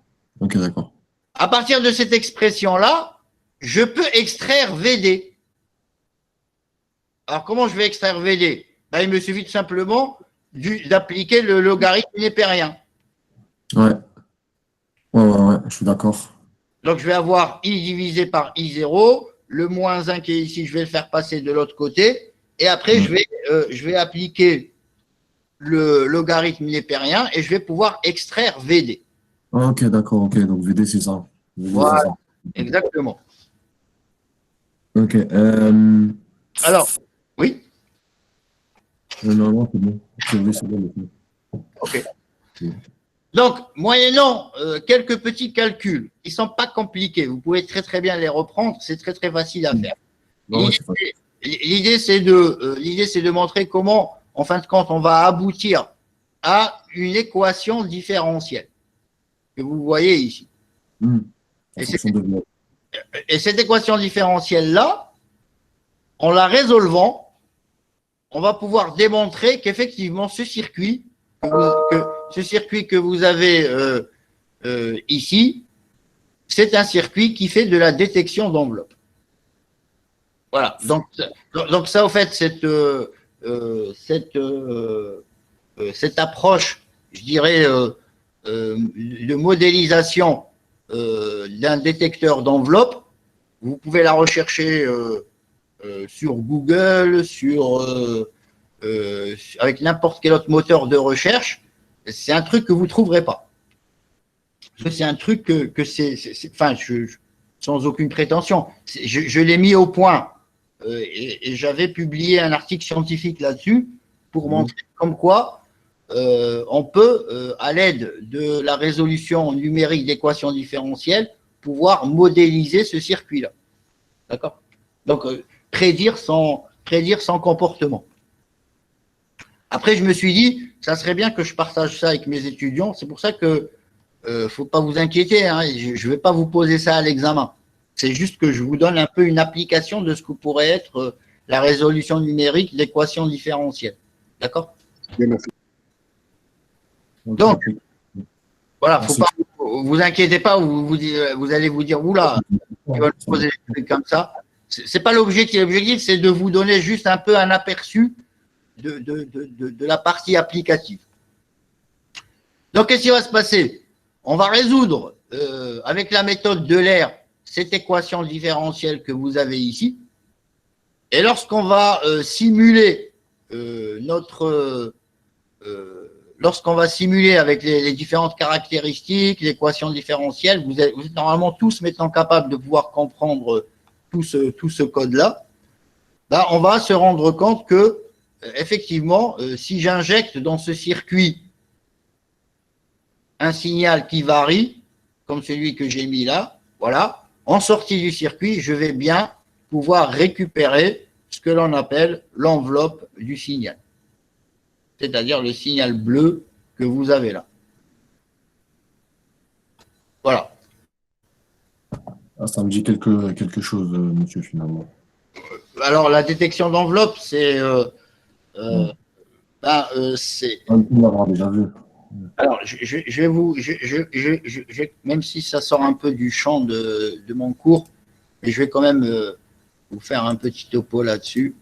Ok, d'accord. À partir de cette expression-là, je peux extraire VD. Alors, comment je vais extraire VD? Ben, il me suffit tout simplement d'appliquer le logarithme népérien. Ouais. Ouais, je suis d'accord. Donc, je vais avoir I divisé par I0, le moins 1 qui est ici, je vais le faire passer de l'autre côté, et après, je vais appliquer le logarithme népérien et je vais pouvoir extraire VD. Ok, d'accord, ok. Donc VD, c'est ça. VD, Voilà, c'est ça. exactement. Ok. Alors, oui, Non, c'est bon. C'est bon. ok. Donc, moyennant quelques petits calculs, ils ne sont pas compliqués, vous pouvez très très bien les reprendre, c'est très très facile à faire. Non, c'est pas- L'idée, c'est de montrer comment, en fin de compte, on va aboutir à une équation différentielle que vous voyez ici. En Et fonction de- Et cette équation différentielle-là, en la résolvant, on va pouvoir démontrer qu'effectivement, ce circuit que vous avez ici, c'est un circuit qui fait de la détection d'enveloppe. Voilà. Donc ça, au fait, cette approche, je dirais, de modélisation d'un détecteur d'enveloppe, vous pouvez la rechercher sur Google, avec n'importe quel autre moteur de recherche. C'est un truc que vous ne trouverez pas. C'est un truc enfin, sans aucune prétention. Je l'ai mis au point et j'avais publié un article scientifique là-dessus pour montrer comme quoi on peut, à l'aide de la résolution numérique d'équations différentielles, pouvoir modéliser ce circuit-là. D'accord? Donc, prédire son comportement. Après, je me suis dit, ça serait bien que je partage ça avec mes étudiants. C'est pour ça que faut pas vous inquiéter, hein, je ne vais pas vous poser ça à l'examen. C'est juste que je vous donne un peu une application de ce que pourrait être la résolution numérique d'équations différentielles. D'accord? Donc, voilà, faut pas vous inquiétez pas, vous allez vous dire, oula, ils vont nous poser des trucs comme ça. C'est pas l'objectif. L'objectif, c'est de vous donner juste un peu un aperçu de la partie applicative. Donc, qu'est-ce qui va se passer? On va résoudre avec la méthode d'Euler cette équation différentielle que vous avez ici. Et lorsqu'on va simuler lorsqu'on va simuler avec les différentes caractéristiques, l'équation différentielle, vous êtes normalement tous maintenant capables de pouvoir comprendre tout ce code-là. Là, on va se rendre compte que, effectivement, si j'injecte dans ce circuit un signal qui varie, comme celui que j'ai mis là, voilà, en sortie du circuit, je vais bien pouvoir récupérer ce que l'on appelle l'enveloppe du signal, c'est-à-dire le signal bleu que vous avez là. Voilà. Ah, ça me dit quelque chose, monsieur, finalement. Alors, la détection d'enveloppe, c'est... c'est... On peut l'avoir déjà vu. Alors, je vais vous... même si ça sort un peu du champ de mon cours, mais je vais quand même vous faire un petit topo là-dessus.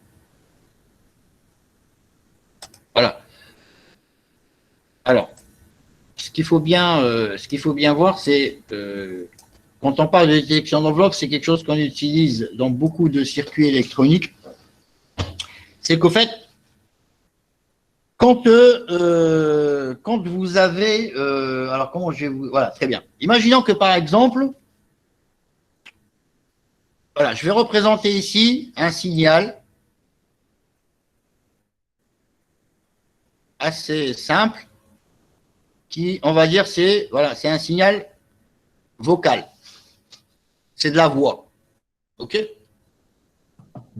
Voilà. Alors, ce qu'il faut bien voir, c'est quand on parle de détection d'enveloppe, c'est quelque chose qu'on utilise dans beaucoup de circuits électroniques. C'est qu'au fait, quand vous avez, alors comment je vais vous, voilà, très bien. Imaginons que par exemple, voilà, je vais représenter ici un signal assez simple qui, on va dire, c'est voilà, c'est un signal vocal. C'est de la voix. OK?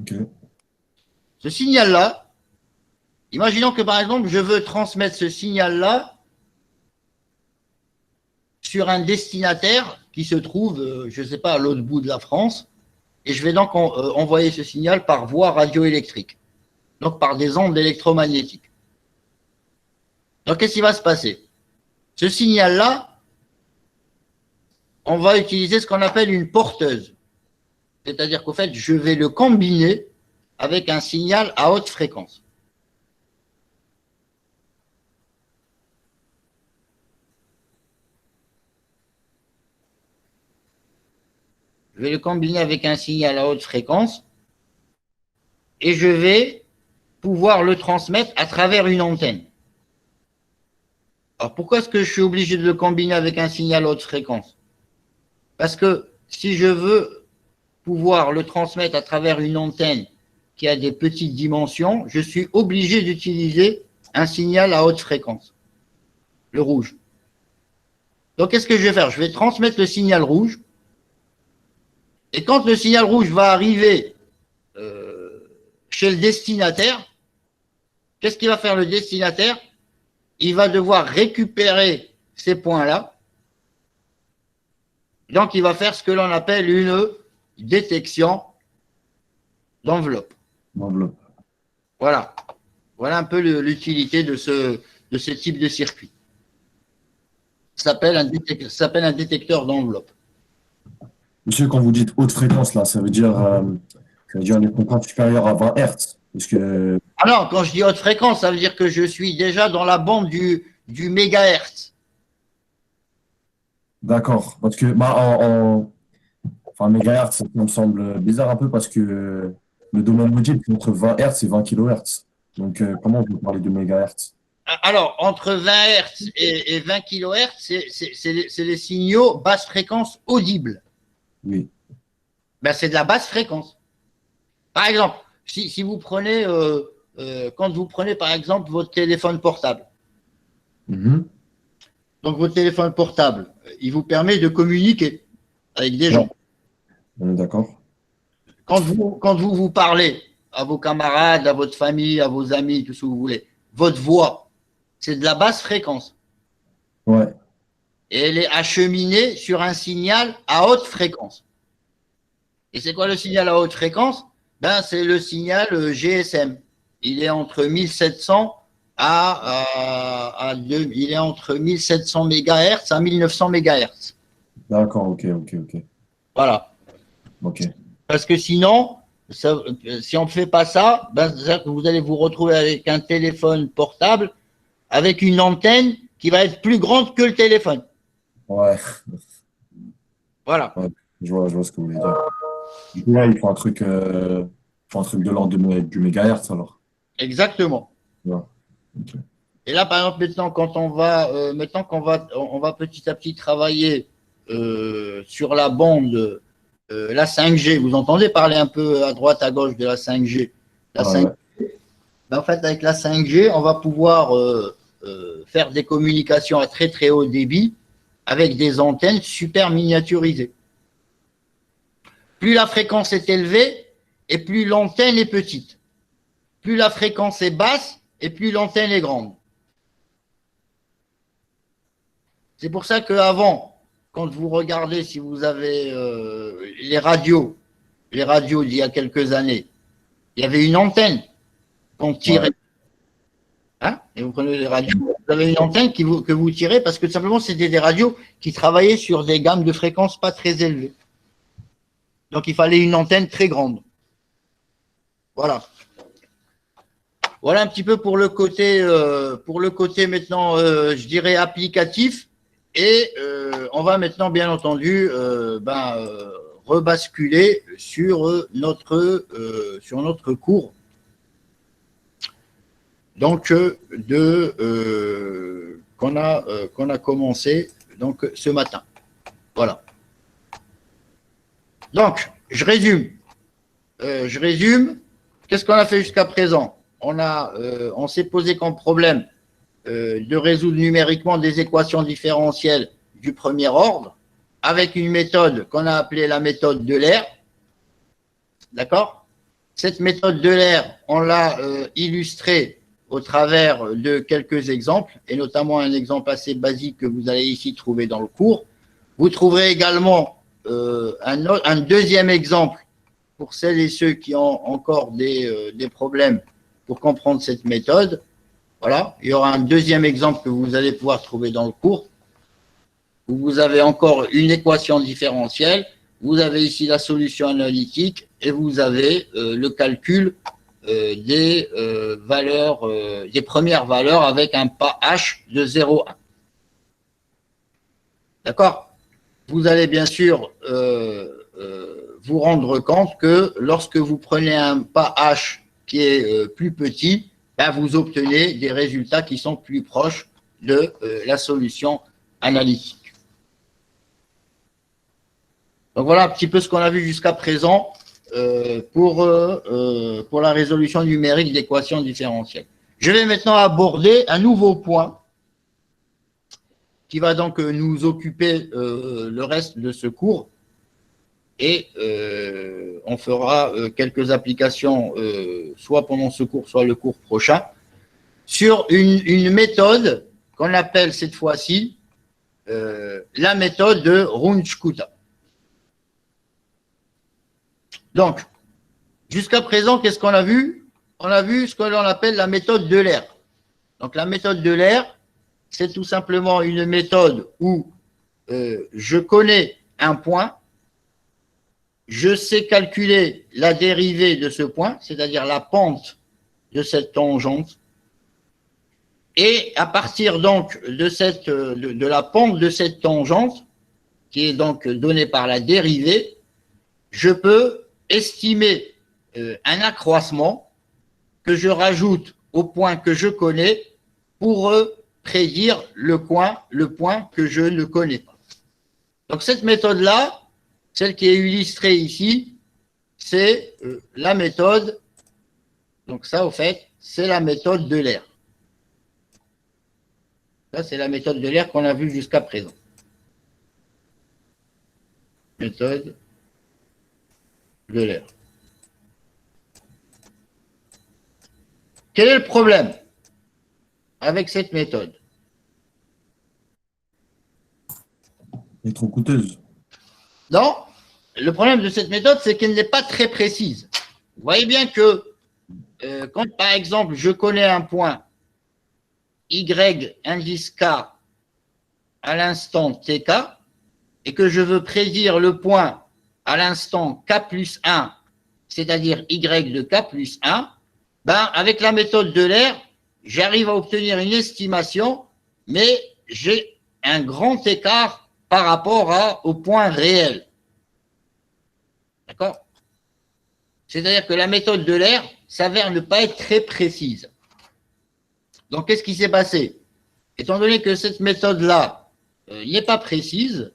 Ok. Ce signal-là, imaginons que par exemple, je veux transmettre ce signal-là sur un destinataire qui se trouve, je ne sais pas, à l'autre bout de la France, et je vais donc envoyer ce signal par voie radioélectrique, donc par des ondes électromagnétiques. Donc, qu'est-ce qui va se passer? Ce signal-là, on va utiliser ce qu'on appelle une porteuse. C'est-à-dire qu'au fait, je vais le combiner avec un signal à haute fréquence. Je vais le combiner avec un signal à haute fréquence et je vais pouvoir le transmettre à travers une antenne. Alors, pourquoi est-ce que je suis obligé de le combiner avec un signal à haute fréquence? Parce que si je veux pouvoir le transmettre à travers une antenne qui a des petites dimensions, je suis obligé d'utiliser un signal à haute fréquence, le rouge. Donc, qu'est-ce que je vais faire? Je vais transmettre le signal rouge. Et quand le signal rouge va arriver chez le destinataire, qu'est-ce qu'il va faire le destinataire? Il va devoir récupérer ces points-là. Donc, il va faire ce que l'on appelle une détection d'enveloppe. Voilà. Voilà un peu l'utilité de ce type de circuit. Ça s'appelle un détecteur d'enveloppe. Monsieur, quand vous dites haute fréquence, là, ça veut dire les contraintes supérieures à 20 Hz. Parce que... Ah non, quand je dis haute fréquence, ça veut dire que je suis déjà dans la bande du mégahertz. D'accord. Parce que, enfin, mégahertz, ça me semble bizarre un peu parce que le domaine mobile, c'est entre 20 Hz et 20 kHz. Donc, comment on peut parler de mégahertz? Alors, entre 20 Hz et 20 kHz, c'est les signaux basse fréquence audibles. Oui. Ben, c'est de la basse fréquence. Par exemple, si vous prenez, quand vous prenez par exemple votre téléphone portable, donc votre téléphone portable, il vous permet de communiquer avec des gens. On est d'accord. Quand vous parlez à vos camarades, à votre famille, à vos amis, tout ce que vous voulez, votre voix, c'est de la basse fréquence. Ouais. Et elle est acheminée sur un signal à haute fréquence. Et c'est quoi le signal à haute fréquence? Ben, c'est le signal GSM. Il est entre 1700 il est entre 1700 MHz à 1900 MHz. D'accord, ok. Voilà. Ok. Parce que sinon, si on ne fait pas ça, ben, c'est-à-dire que vous allez vous retrouver avec un téléphone portable avec une antenne qui va être plus grande que le téléphone. Ouais, Voilà. je vois ce que vous voulez dire. Du coup, là, il faut un truc de l'ordre du mégahertz alors. Exactement. Ouais. Ok. Et là, par exemple, maintenant, quand on va, on va petit à petit travailler sur la bande, la 5G. Vous entendez parler un peu à droite, à gauche de la 5G. La Ouais, 5G, ben, en fait, avec la 5G, on va pouvoir faire des communications à très très haut débit avec des antennes super miniaturisées. Plus la fréquence est élevée et plus l'antenne est petite. Plus la fréquence est basse et plus l'antenne est grande. C'est pour ça qu'avant, quand vous regardez, si vous avez les radios d'il y a quelques années, il y avait une antenne qu'on tirait. Ouais. Hein, et vous prenez les radios, vous avez une antenne que vous tirez parce que simplement c'était des radios qui travaillaient sur des gammes de fréquences pas très élevées. Donc il fallait une antenne très grande. Voilà. Voilà un petit peu pour le côté maintenant, je dirais applicatif. Et on va maintenant, bien entendu, rebasculer sur notre cours. Donc, qu'on a commencé donc, ce matin. Voilà. Donc, je résume. Qu'est-ce qu'on a fait jusqu'à présent? On s'est posé comme problème de résoudre numériquement des équations différentielles du premier ordre avec une méthode qu'on a appelée la méthode d'Euler. D'accord? Cette méthode d'Euler, on l'a illustrée au travers de quelques exemples, et notamment un exemple assez basique que vous allez ici trouver dans le cours. Vous trouverez également un deuxième exemple pour celles et ceux qui ont encore des problèmes pour comprendre cette méthode. Voilà, il y aura un deuxième exemple que vous allez pouvoir trouver dans le cours, où vous avez encore une équation différentielle, vous avez ici la solution analytique et vous avez le calcul des premières valeurs avec un pas H de 0,1. D'accord? Vous allez bien sûr vous rendre compte que lorsque vous prenez un pas H qui est plus petit, ben, vous obtenez des résultats qui sont plus proches de la solution analytique. Donc voilà un petit peu ce qu'on a vu jusqu'à présent pour la résolution numérique d'équations différentielles. Je vais maintenant aborder un nouveau point qui va donc nous occuper le reste de ce cours. Et on fera quelques applications, soit pendant ce cours, soit le cours prochain, sur une méthode qu'on appelle cette fois-ci la méthode de Runge-Kutta. Donc, jusqu'à présent, qu'est-ce qu'on a vu? On a vu ce que l'on appelle la méthode d'Euler. Donc, la méthode d'Euler, c'est tout simplement une méthode où je connais un point, je sais calculer la dérivée de ce point, c'est-à-dire la pente de cette tangente, et à partir donc de la pente de cette tangente, qui est donc donnée par la dérivée, je peux estimer un accroissement que je rajoute au point que je connais pour prédire le point que je ne connais pas. Donc cette méthode-là, celle qui est illustrée ici, c'est la méthode, donc ça au fait, c'est la méthode d'Euler. Ça c'est la méthode d'Euler qu'on a vue jusqu'à présent. Méthode d'Euler. Quel est le problème avec cette méthode? Elle est trop coûteuse. Non, le problème de cette méthode, c'est qu'elle n'est pas très précise. Vous voyez bien que quand, par exemple, je connais un point Y indice K à l'instant TK et que je veux prédire le point à l'instant K plus 1 c'est-à-dire y de k plus 1, ben, avec la méthode de l'air, j'arrive à obtenir une estimation, mais j'ai un grand écart par rapport au point réel. D'accord? C'est-à-dire que la méthode de l'air s'avère ne pas être très précise. Donc, qu'est-ce qui s'est passé? Étant donné que cette méthode-là n'est pas précise,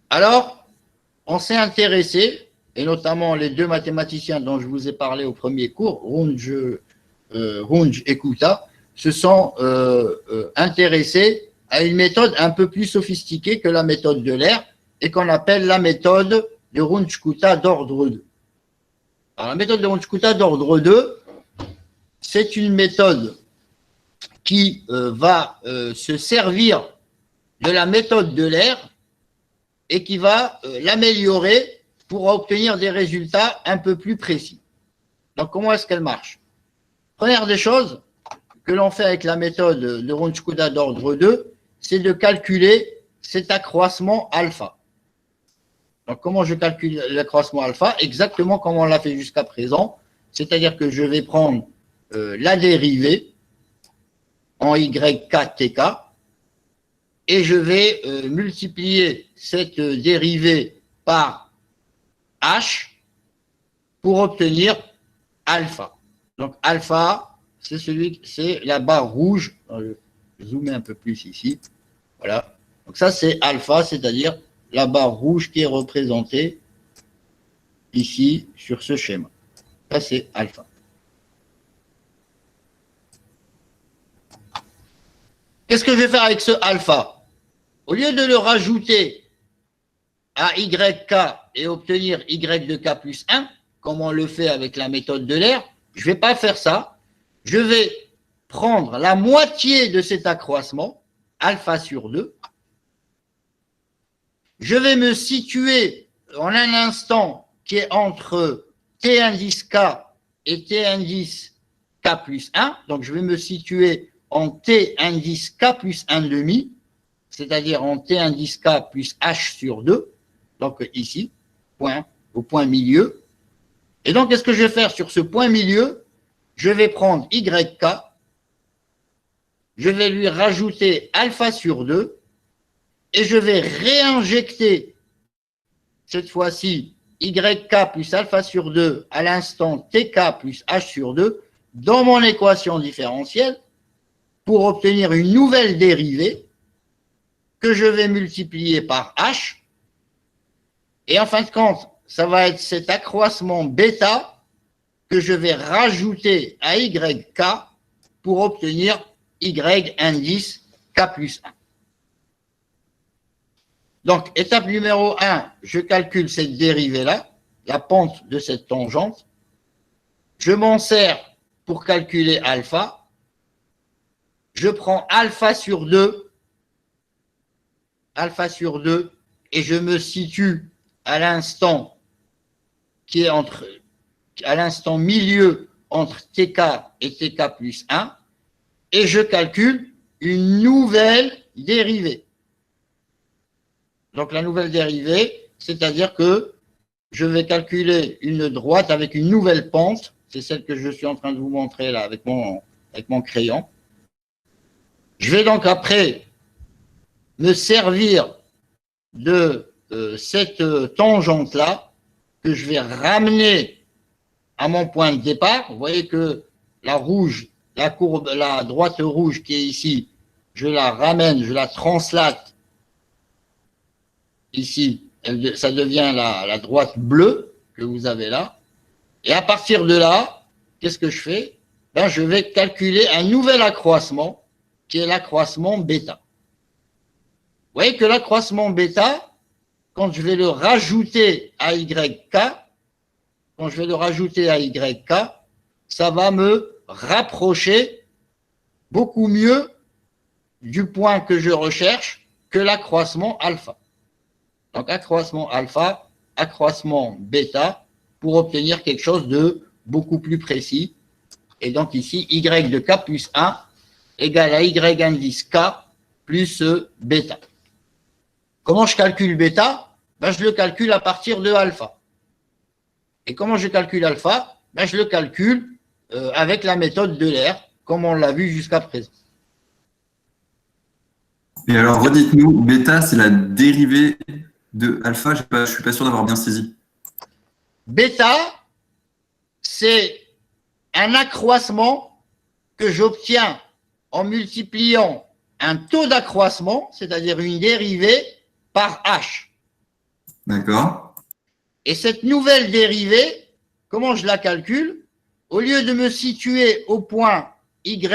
alors, on s'est intéressé, et notamment les deux mathématiciens dont je vous ai parlé au premier cours, Runge et Kuta, se sont intéressés à une méthode un peu plus sophistiquée que la méthode de l'air et qu'on appelle la méthode de Runge-Kuta d'ordre 2. Alors, la méthode de Runge-Kuta d'ordre 2, c'est une méthode qui va se servir de la méthode de l'air et qui va l'améliorer pour obtenir des résultats un peu plus précis. Donc, comment est-ce qu'elle marche? Première des choses que l'on fait avec la méthode de Runge-Kuta d'ordre 2, c'est de calculer cet accroissement alpha. Donc, comment je calcule l'accroissement alpha? Exactement comme on l'a fait jusqu'à présent, c'est-à-dire que je vais prendre la dérivée en YKTK et je vais multiplier cette dérivée par H pour obtenir alpha. Donc, alpha, c'est la barre rouge. Je vais zoomer un peu plus ici. Voilà. Donc, ça, c'est alpha, c'est-à-dire la barre rouge qui est représentée ici sur ce schéma. Ça, c'est alpha. Qu'est-ce que je vais faire avec ce alpha? Au lieu de le rajouter à YK et obtenir Y de K plus 1, comme on le fait avec la méthode de l'air, je ne vais pas faire ça. Je vais prendre la moitié de cet accroissement, alpha sur 2. Je vais me situer en un instant qui est entre T indice K et T indice K plus 1. Donc, je vais me situer en T indice K plus 1 demi, c'est-à-dire en T indice K plus H sur 2. Donc, ici, au point milieu. Et donc, qu'est-ce que je vais faire sur ce point milieu? Je vais prendre YK, je vais lui rajouter alpha sur 2, et je vais réinjecter, cette fois-ci, YK plus alpha sur 2 à l'instant TK plus H sur 2 dans mon équation différentielle pour obtenir une nouvelle dérivée que je vais multiplier par H. Et en fin de compte, ça va être cet accroissement bêta que je vais rajouter à YK pour obtenir Y indice K plus 1. Donc, étape numéro 1, je calcule cette dérivée-là, la pente de cette tangente. Je m'en sers pour calculer alpha. Je prends alpha sur 2, et je me situe à l'instant qui est à l'instant milieu entre TK et TK plus 1, et je calcule une nouvelle dérivée. Donc, la nouvelle dérivée, c'est-à-dire que je vais calculer une droite avec une nouvelle pente, c'est celle que je suis en train de vous montrer là avec mon crayon. Je vais donc après me servir de cette tangente-là que je vais ramener à mon point de départ. Vous voyez que la rouge, la droite rouge qui est ici, je la ramène, je la translate ici. Ça devient la droite bleue que vous avez là. Et à partir de là, qu'est-ce que je fais? Ben, je vais calculer un nouvel accroissement qui est l'accroissement bêta. Vous voyez que l'accroissement bêta, quand je vais le rajouter à YK, ça va me rapprocher beaucoup mieux du point que je recherche que l'accroissement alpha. Donc, accroissement alpha, accroissement bêta, pour obtenir quelque chose de beaucoup plus précis. Et donc ici, Y de K plus 1 égale à Y indice K plus bêta. Comment je calcule bêta? Ben, je le calcule à partir de alpha. Et comment je calcule alpha? Ben, je le calcule avec la méthode de l'air, comme on l'a vu jusqu'à présent. Et alors, redites-nous, bêta, c'est la dérivée de alpha, je ne suis pas sûr d'avoir bien saisi. Bêta, c'est un accroissement que j'obtiens en multipliant un taux d'accroissement, c'est-à-dire une dérivée, par h. D'accord. Et cette nouvelle dérivée, comment je la calcule? Au lieu de me situer au point YK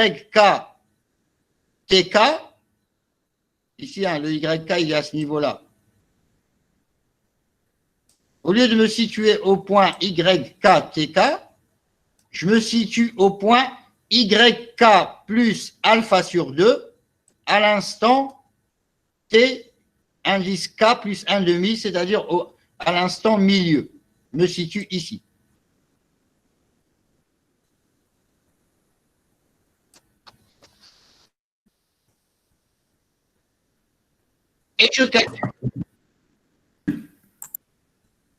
TK, ici, hein, le YK, il est à ce niveau-là. Au lieu de me situer au point YK TK, je me situe au point YK plus alpha sur 2 à l'instant T indice K plus 1 demi, c'est-à-dire à l'instant milieu. Je me situe ici. Et je calcule.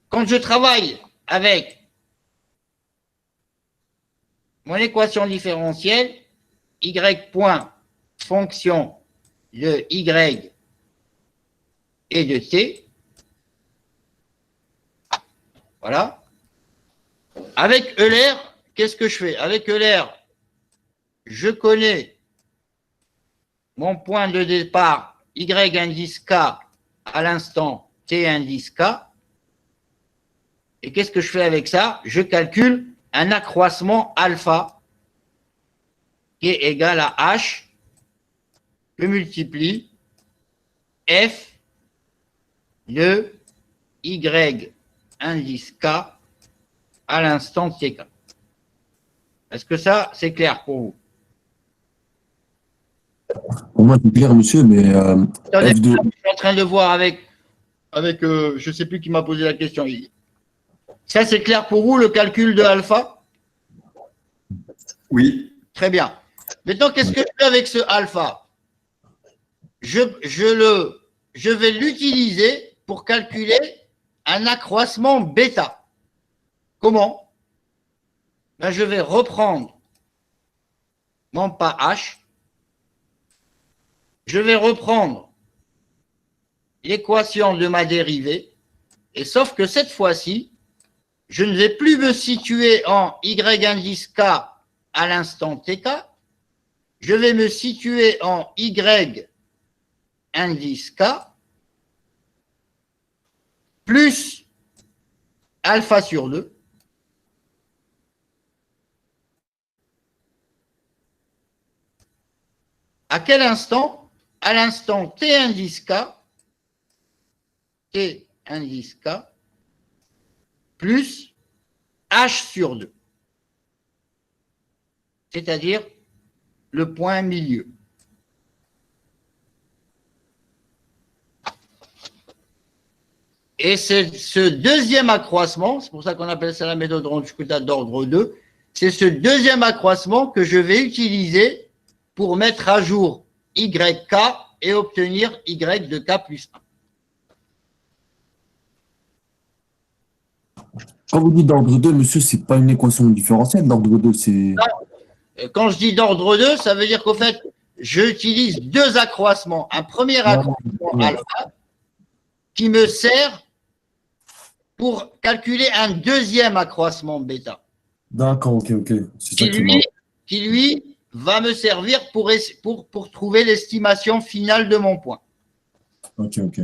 Quand je travaille avec mon équation différentielle, y point fonction de y et de t, voilà. Avec Euler, qu'est-ce que je fais? Avec Euler, je connais mon point de départ y indice k à l'instant t indice k. Et qu'est-ce que je fais avec ça? Je calcule un accroissement alpha qui est égal à h, je multiplie f de y indice k à l'instant tk. Est-ce que ça, c'est clair pour vous? Pour moi, c'est clair, monsieur, mais Attendez, F2. je suis en train de voir avec je ne sais plus qui m'a posé la question. Ça, c'est clair pour vous, le calcul de alpha? Oui. Très bien. Maintenant, qu'est-ce que je fais avec ce alpha? Je vais l'utiliser pour calculer un accroissement bêta. Comment? Ben, je vais reprendre mon pas h. Je vais reprendre l'équation de ma dérivée. Et sauf que cette fois-ci, je ne vais plus me situer en y indice k à l'instant tk. Je vais me situer en y indice k plus alpha sur 2 à quel instant? À l'instant t indice k plus h sur 2, c'est-à-dire le point milieu. Et c'est ce deuxième accroissement, c'est pour ça qu'on appelle ça la méthode Ronde-Scuta d'ordre 2, c'est ce deuxième accroissement que je vais utiliser pour mettre à jour YK et obtenir Y de K plus 1. Quand vous dites d'ordre 2, monsieur, c'est pas une équation différentielle. D'ordre 2, c'est. Quand je dis d'ordre 2, ça veut dire qu'au fait, j'utilise deux accroissements. Un premier accroissement alpha qui me sert pour calculer un deuxième accroissement bêta. D'accord, ok. C'est ça Qui lui va me servir pour trouver l'estimation finale de mon point. Ok.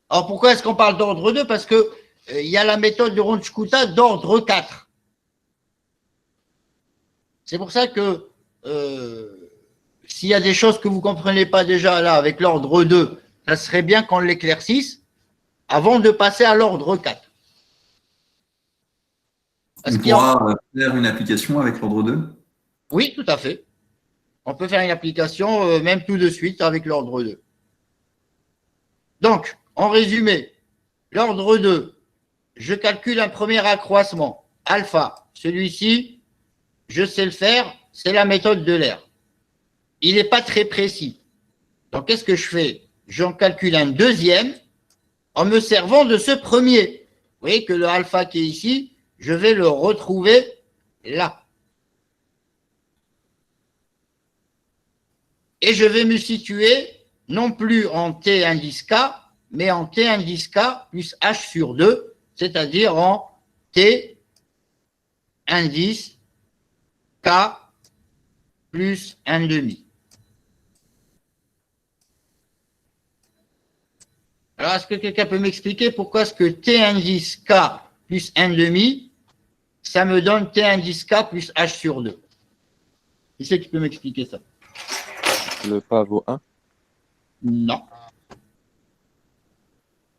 Alors pourquoi est-ce qu'on parle d'ordre 2? Parce que il y a la méthode de Ronde-Scuta d'ordre 4. C'est pour ça que s'il y a des choses que vous ne comprenez pas déjà là avec l'ordre 2, ça serait bien qu'on l'éclaircisse avant de passer à l'ordre 4. On pourra faire une application avec l'ordre 2? Oui, tout à fait. On peut faire une application même tout de suite avec l'ordre 2. Donc, en résumé, l'ordre 2, je calcule un premier accroissement, alpha. Celui-ci, je sais le faire, c'est la méthode de l'air. Il n'est pas très précis. Donc, qu'est-ce que je fais? J'en calcule un deuxième en me servant de ce premier. Vous voyez que le alpha qui est ici, je vais le retrouver là. Et je vais me situer non plus en T indice K, mais en T indice K plus H sur 2, c'est-à-dire en T indice K plus 1,5. Alors, est-ce que quelqu'un peut m'expliquer pourquoi est-ce que T indice K plus 1,5, ça me donne T indice K plus H sur 2? Qui c'est qui peut m'expliquer ça? Le pas vaut 1. Non.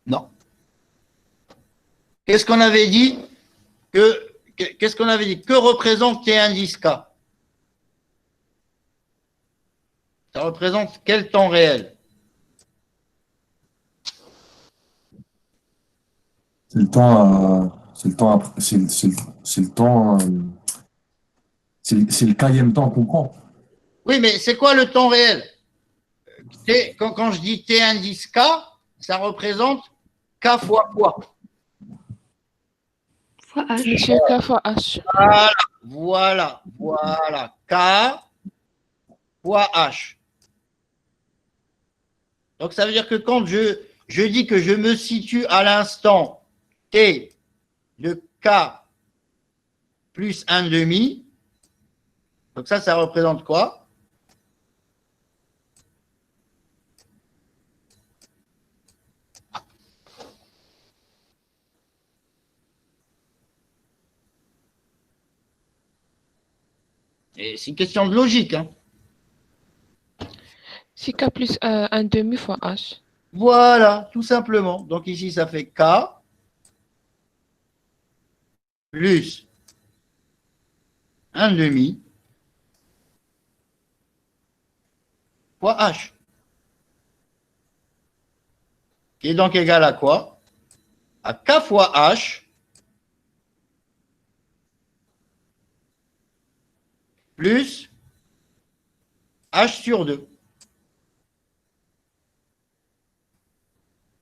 Non. Qu'est-ce qu'on avait dit qu'est-ce qu'on avait dit? Que représente T indice K? Ça représente quel temps réel? C'est le temps, c'est le temps, c'est le temps, c'est le quatrième temps qu'on prend. Oui, mais c'est quoi le temps réel? Quand je dis T indice K, ça représente K fois quoi? Fois H. Monsieur K fois H. Voilà. K fois H. Donc, ça veut dire que quand je dis que je me situe à l'instant T de K plus 1,5, donc ça représente quoi? Et c'est une question de logique, hein. C'est K plus 1,5 fois H. Voilà, tout simplement. Donc ici, ça fait K plus 1,5 fois H. Qui est donc égal à quoi? À K fois H plus H sur 2.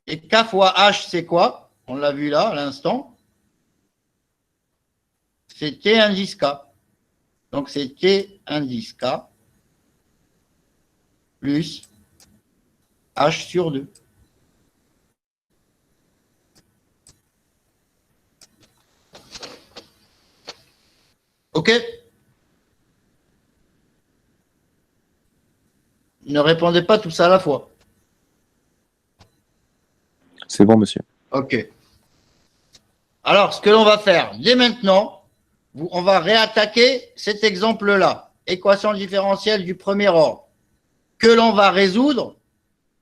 Et K fois H, c'est quoi? On l'a vu là, à l'instant. C'est T indice K. Donc, c'est T indice K plus H sur 2. OK? Ne répondez pas tout ça à la fois. C'est bon, monsieur. OK. Alors, ce que l'on va faire, dès maintenant, on va réattaquer cet exemple-là, équation différentielle du premier ordre, que l'on va résoudre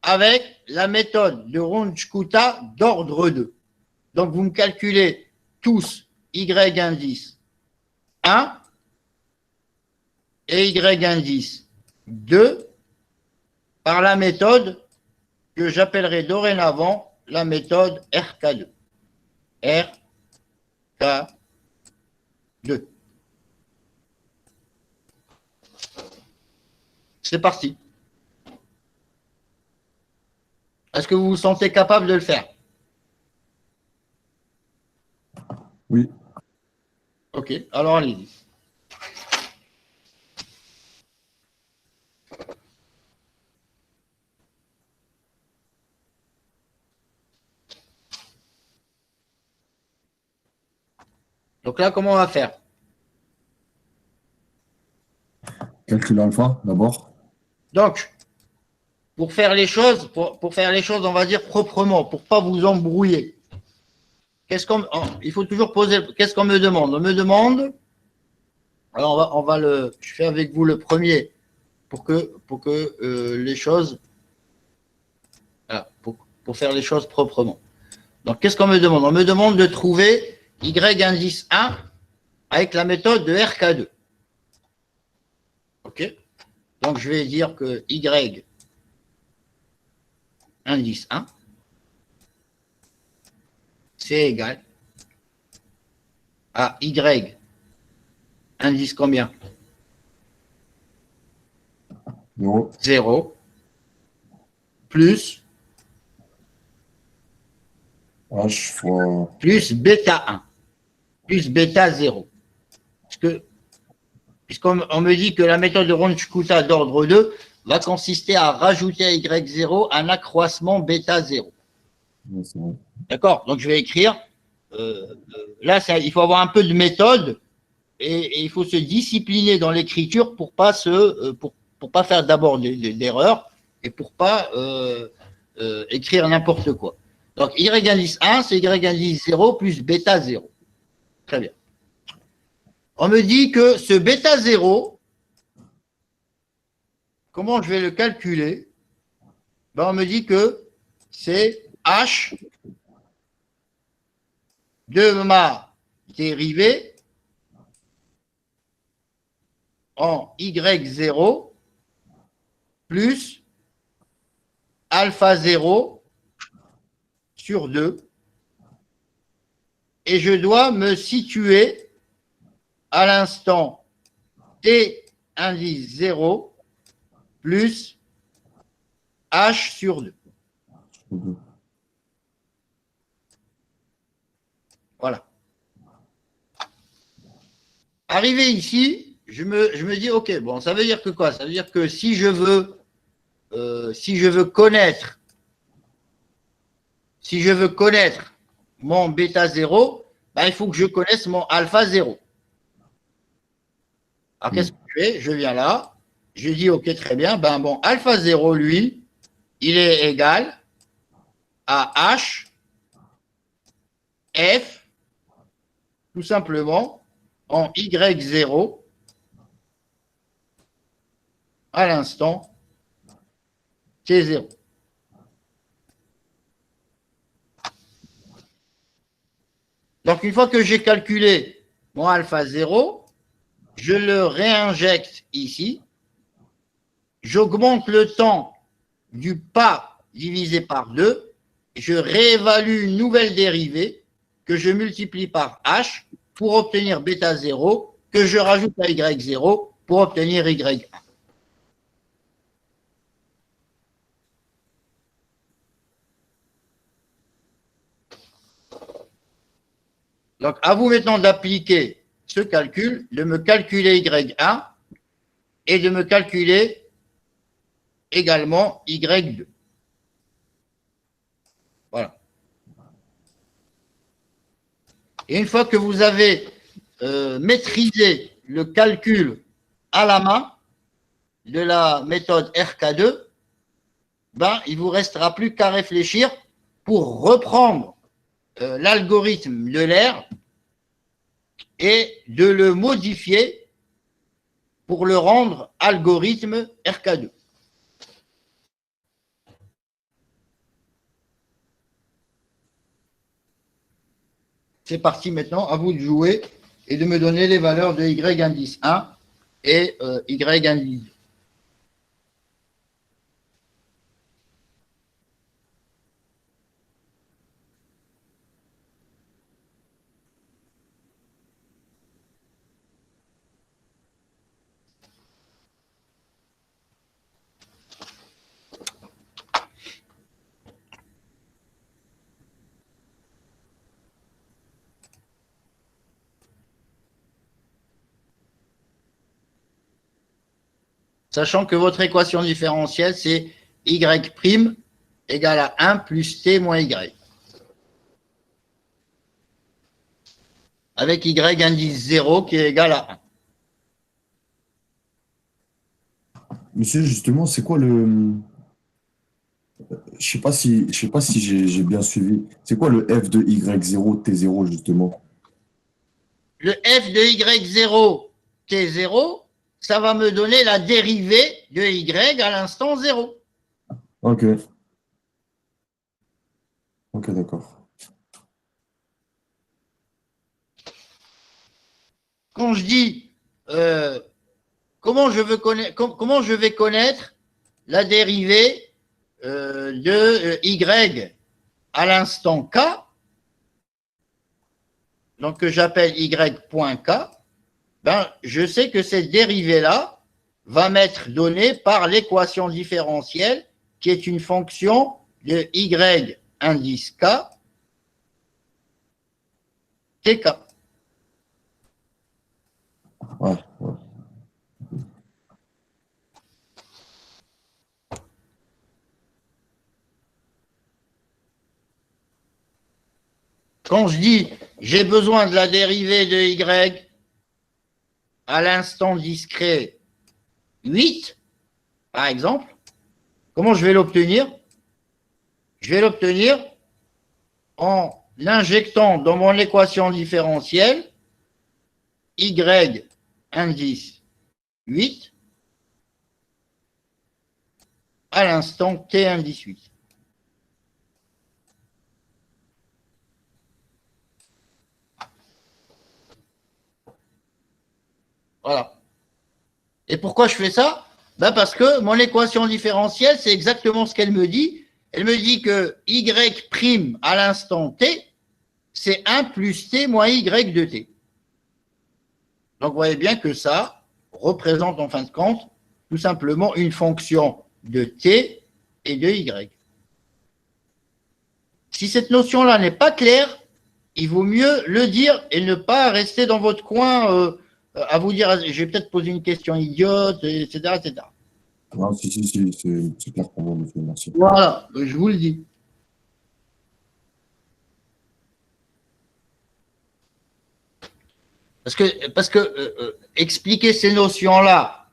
avec la méthode de Runge-Kutta d'ordre 2. Donc, vous me calculez tous Y indice 1 et Y indice 2 par la méthode que j'appellerai dorénavant la méthode RK2. RK2. C'est parti. Est-ce que vous vous sentez capable de le faire? Oui. OK, alors allez-y. Donc là, comment on va faire? Calcul alpha, d'abord. Donc, pour faire les choses, on va dire proprement, pour pas vous embrouiller. Il faut toujours poser. Qu'est-ce qu'on me demande? On me demande. Alors je fais avec vous le premier pour que les choses, voilà, pour faire les choses proprement. Donc, qu'est-ce qu'on me demande? On me demande de trouver Y indice 1 avec la méthode de RK2. OK? Donc, je vais dire que Y indice 1, c'est égal à Y indice combien? 0 plus H fois. plus bêta 1 plus bêta 0. Puisqu'on me dit que la méthode de Ronde-Shkuta d'ordre 2 va consister à rajouter à Y0 un accroissement bêta 0. Ouais, c'est vrai. D'accord? Donc, je vais écrire. Là, il faut avoir un peu de méthode et il faut se discipliner dans l'écriture pour pas pas faire d'abord d'erreurs et pour pas écrire n'importe quoi. Donc, Y indice 1, c'est Y indice 0 plus bêta 0. Très bien. On me dit que ce bêta 0, comment je vais le calculer? Ben, on me dit que c'est H de ma dérivée en Y0 plus alpha 0 sur 2. Et je dois me situer à l'instant T indice 0 plus H sur 2. Voilà. Arrivé ici, je me dis, OK, bon, ça veut dire que quoi? Ça veut dire que si je veux connaître mon bêta 0, ben, il faut que je connaisse mon alpha 0. Alors, qu'est-ce que je fais? Je viens là, je dis, OK, très bien, ben, bon, alpha 0, lui, il est égal à H, F, tout simplement, en Y0 à l'instant T0. Donc, une fois que j'ai calculé mon alpha 0, je le réinjecte ici. J'augmente le temps du pas divisé par 2. Je réévalue une nouvelle dérivée que je multiplie par H pour obtenir bêta 0, que je rajoute à Y0 pour obtenir Y1. Donc, à vous maintenant d'appliquer ce calcul, de me calculer Y1 et de me calculer également Y2. Voilà. Et une fois que vous avez maîtrisé le calcul à la main de la méthode RK2, ben, il ne vous restera plus qu'à réfléchir pour reprendre l'algorithme de l'air et de le modifier pour le rendre algorithme RK2. C'est parti maintenant, à vous de jouer et de me donner les valeurs de Y indice 1 et Y indice 2. Sachant que votre équation différentielle, c'est y' égale à 1 plus t moins y. Avec y indice 0 qui est égal à 1. Monsieur, justement, c'est quoi le. Je sais pas si j'ai bien suivi. C'est quoi le f de y0, t0, justement? Le f de y0, t0, ça va me donner la dérivée de y à l'instant 0. Ok. Ok, d'accord. Quand je dis comment je vais connaître la dérivée de y à l'instant k, donc que j'appelle y.k, ben, je sais que cette dérivée-là va m'être donnée par l'équation différentielle qui est une fonction de y indice k TK. Ouais, ouais. Quand je dis j'ai besoin de la dérivée de y à l'instant discret 8, par exemple, comment je vais l'obtenir? Je vais l'obtenir en l'injectant dans mon équation différentielle y indice 8 à l'instant t indice 8. Voilà. Et pourquoi je fais ça? Ben parce que mon équation différentielle, c'est exactement ce qu'elle me dit. Elle me dit que y' à l'instant t, c'est 1 plus t moins y de t. Donc, vous voyez bien que ça représente en fin de compte tout simplement une fonction de t et de y. Si cette notion-là n'est pas claire, il vaut mieux le dire et ne pas rester dans votre coin à vous dire je vais peut-être poser une question idiote, etc. etc. Non, si, c'est clair pour moi, monsieur, merci. Voilà, je vous le dis. Parce que expliquer ces notions-là,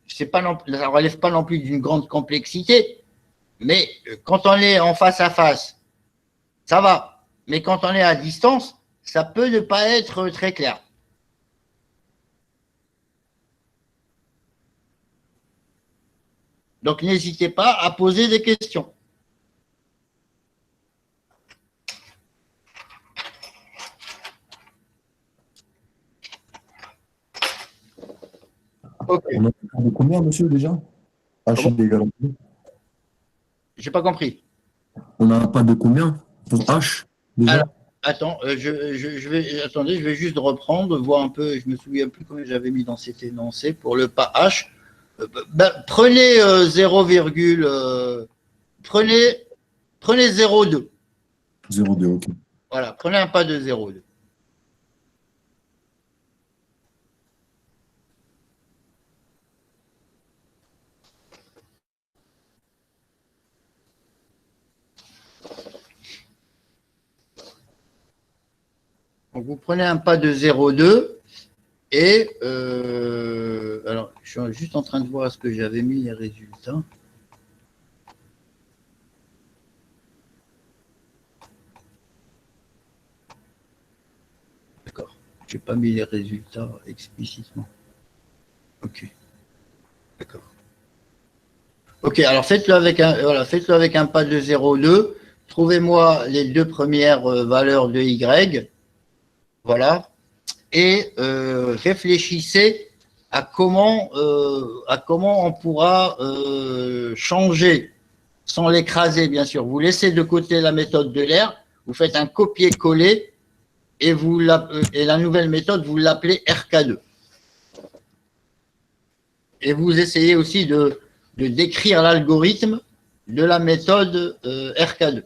ça ne relève pas non plus d'une grande complexité, mais quand on est en face à face, ça va. Mais quand on est à distance, ça peut ne pas être très clair. Donc, n'hésitez pas à poser des questions. Ok. On a de combien, monsieur, déjà? H égal à combien? J'ai pas compris. On n'a pas de combien pour H, déjà? Alors, attends, attendez, je vais juste reprendre, voir un peu, je me souviens plus combien j'avais mis dans cet énoncé pour le pas H. Prenez 0, prenez 0,2. 0,2, ok. Voilà, prenez un pas de 0,2. Donc, vous prenez un pas de 0,2 et alors, je suis juste en train de voir ce que j'avais mis les résultats. D'accord. Je n'ai pas mis les résultats explicitement. Ok. D'accord. Ok, alors faites-le avec un pas de 0,2. Trouvez-moi les deux premières valeurs de Y. Voilà. Et réfléchissez à comment on pourra changer, sans l'écraser, bien sûr. Vous laissez de côté la méthode de l'air, vous faites un copier-coller et, et la nouvelle méthode, vous l'appelez RK2. Et vous essayez aussi de décrire l'algorithme de la méthode RK2.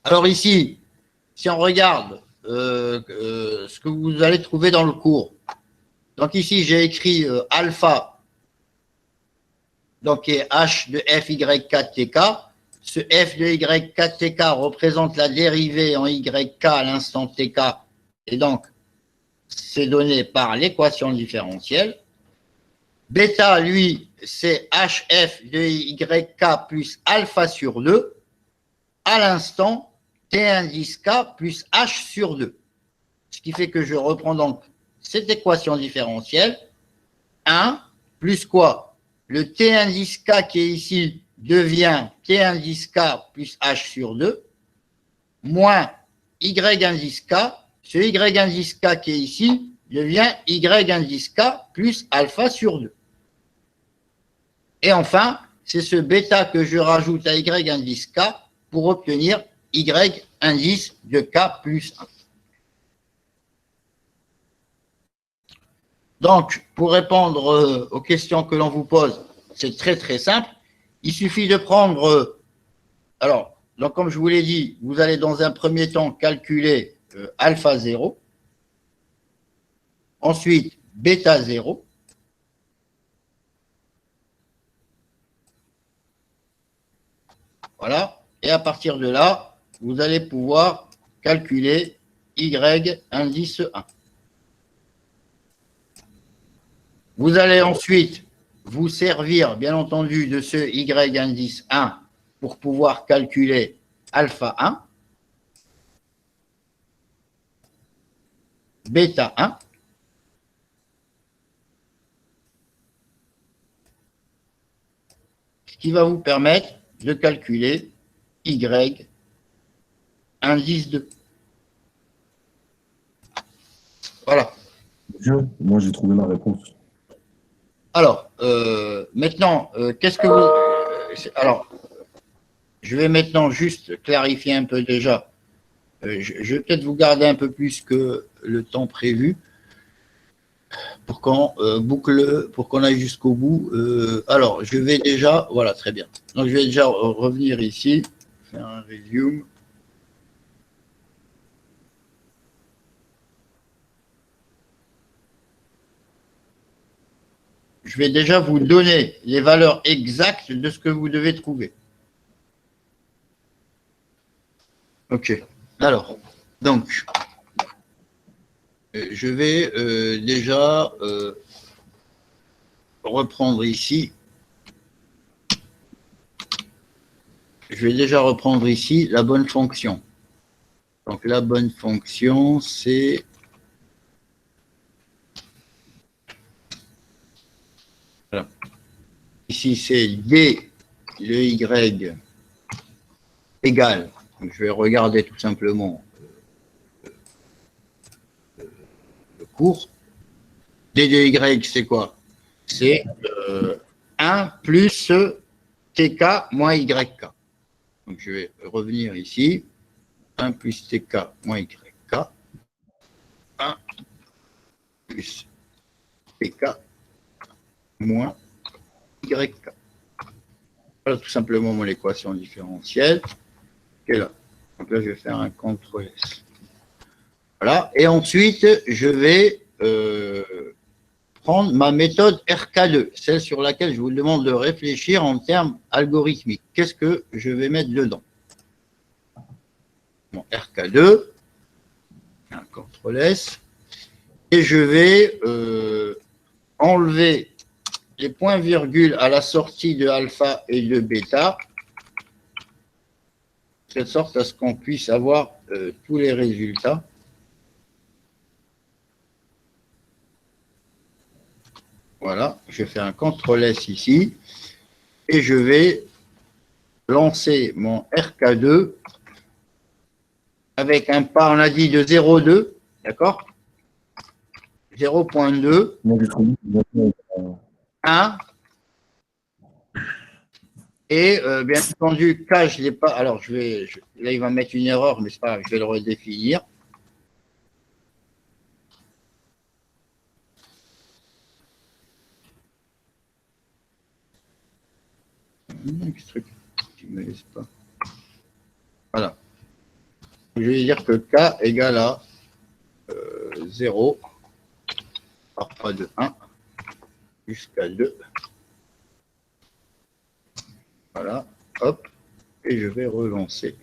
Alors ici, si on regarde ce que vous allez trouver dans le cours, donc ici j'ai écrit alpha, donc qui est h de f y 4 tk. Ce f de y 4 tk représente la dérivée en yk à l'instant tk, et donc c'est donné par l'équation différentielle. Bêta, lui, c'est hf de yk plus alpha sur 2 à l'instant t indice k plus h sur 2. Ce qui fait que je reprends donc cette équation différentielle. 1 plus quoi? Le t indice k qui est ici devient t indice k plus h sur 2 moins y indice k. Ce y indice k qui est ici devient y indice k plus alpha sur 2. Et enfin, c'est ce bêta que je rajoute à y indice k pour obtenir y indice de k plus 1. Donc, pour répondre aux questions que l'on vous pose, c'est très très simple. Il suffit de prendre, alors, donc comme je vous l'ai dit, vous allez dans un premier temps calculer alpha 0, ensuite bêta 0, voilà, et à partir de là, vous allez pouvoir calculer y indice 1. Vous allez ensuite vous servir, bien entendu, de ce y indice 1 pour pouvoir calculer alpha 1, bêta 1, ce qui va vous permettre de calculer y indice 2. Voilà. Moi, j'ai trouvé ma réponse. Alors, maintenant, qu'est-ce que vous... alors, je vais maintenant juste clarifier un peu déjà. Je vais peut-être vous garder un peu plus que le temps prévu pour qu'on boucle, pour qu'on aille jusqu'au bout. Alors, je vais déjà... Voilà, très bien. Donc, je vais déjà revenir ici, faire un review. Je vais déjà vous donner les valeurs exactes de ce que vous devez trouver. OK. Alors, donc, je vais déjà reprendre ici. Je vais déjà reprendre ici la bonne fonction. Donc, la bonne fonction, c'est... Voilà. Ici, c'est d le y égale. Donc, je vais regarder tout simplement le cours. D de y, c'est quoi? C'est 1 plus tk moins yk. Donc, je vais revenir ici. 1 plus tk moins yk. 1 plus tk moins yk. Voilà tout simplement mon équation différentielle qui est là. Donc là, je vais faire un CTRL-S. Voilà. Et ensuite, je vais prendre ma méthode RK2, celle sur laquelle je vous demande de réfléchir en termes algorithmiques. Qu'est-ce que je vais mettre dedans? Mon RK2, un CTRL-S, et je vais enlever les points-virgules à la sortie de alpha et de bêta, de telle sorte à ce qu'on puisse avoir tous les résultats. Voilà, je fais un CTRL-S ici, et je vais lancer mon RK2 avec un pas, on a dit, de 0,2, d'accord? 0,2, 1, et bien entendu, K, je ne l'ai pas, alors là il va mettre une erreur, mais c'est pas grave, je vais le redéfinir. Ce truc qui me laisse pas. Voilà. Je vais dire que K égale à 0, pas de 1, jusqu'à 2. Voilà, hop, et je vais relancer.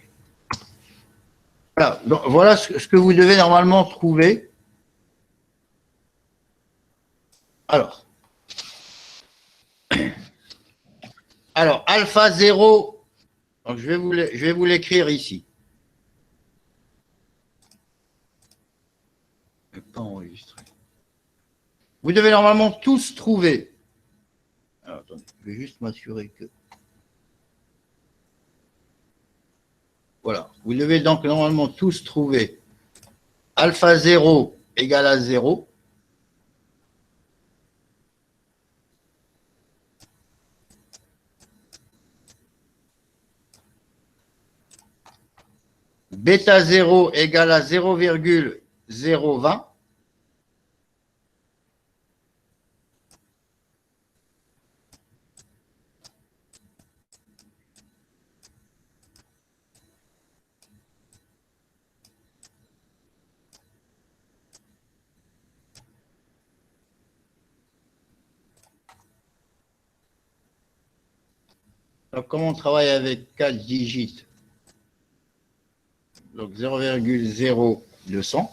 Voilà, donc, voilà ce que vous devez normalement trouver. Alors, alpha 0, donc je vais vous l'écrire ici. Pas enregistré. Vous devez normalement tous trouver. Alors, attendez, je vais juste m'assurer que. Voilà. Vous devez donc normalement tous trouver alpha 0 égale à 0. Bêta 0 égale à 0,020. Donc, comme on travaille avec 4 digits, donc 0,0200.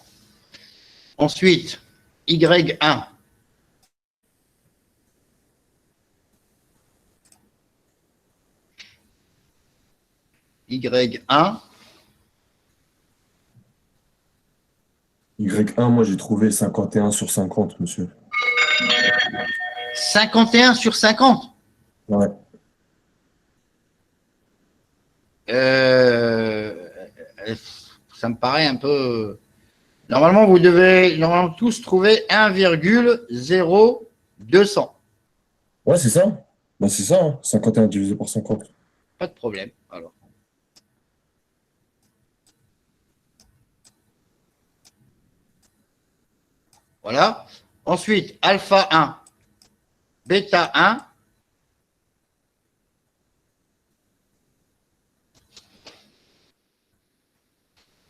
Ensuite, Y1. Y1. Y1, moi j'ai trouvé 51 sur 50, monsieur. 51 sur 50. Ouais. Ça me paraît un peu. Normalement, vous devez tous trouver 1,0200. Ouais, c'est ça. Bah, c'est ça, hein. 51 divisé par 50. Pas de problème. Alors. Voilà. Ensuite, alpha 1, bêta 1.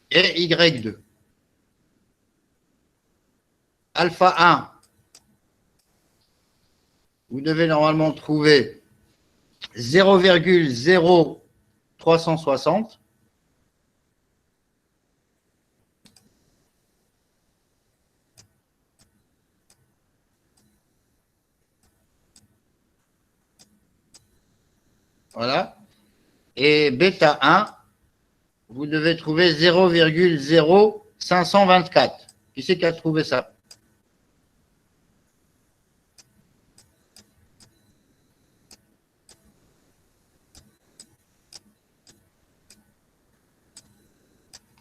Et Y2. Alpha 1, vous devez normalement trouver 0,0360. Voilà. Et bêta 1, vous devez trouver 0,0524. Qui c'est qui a trouvé ça?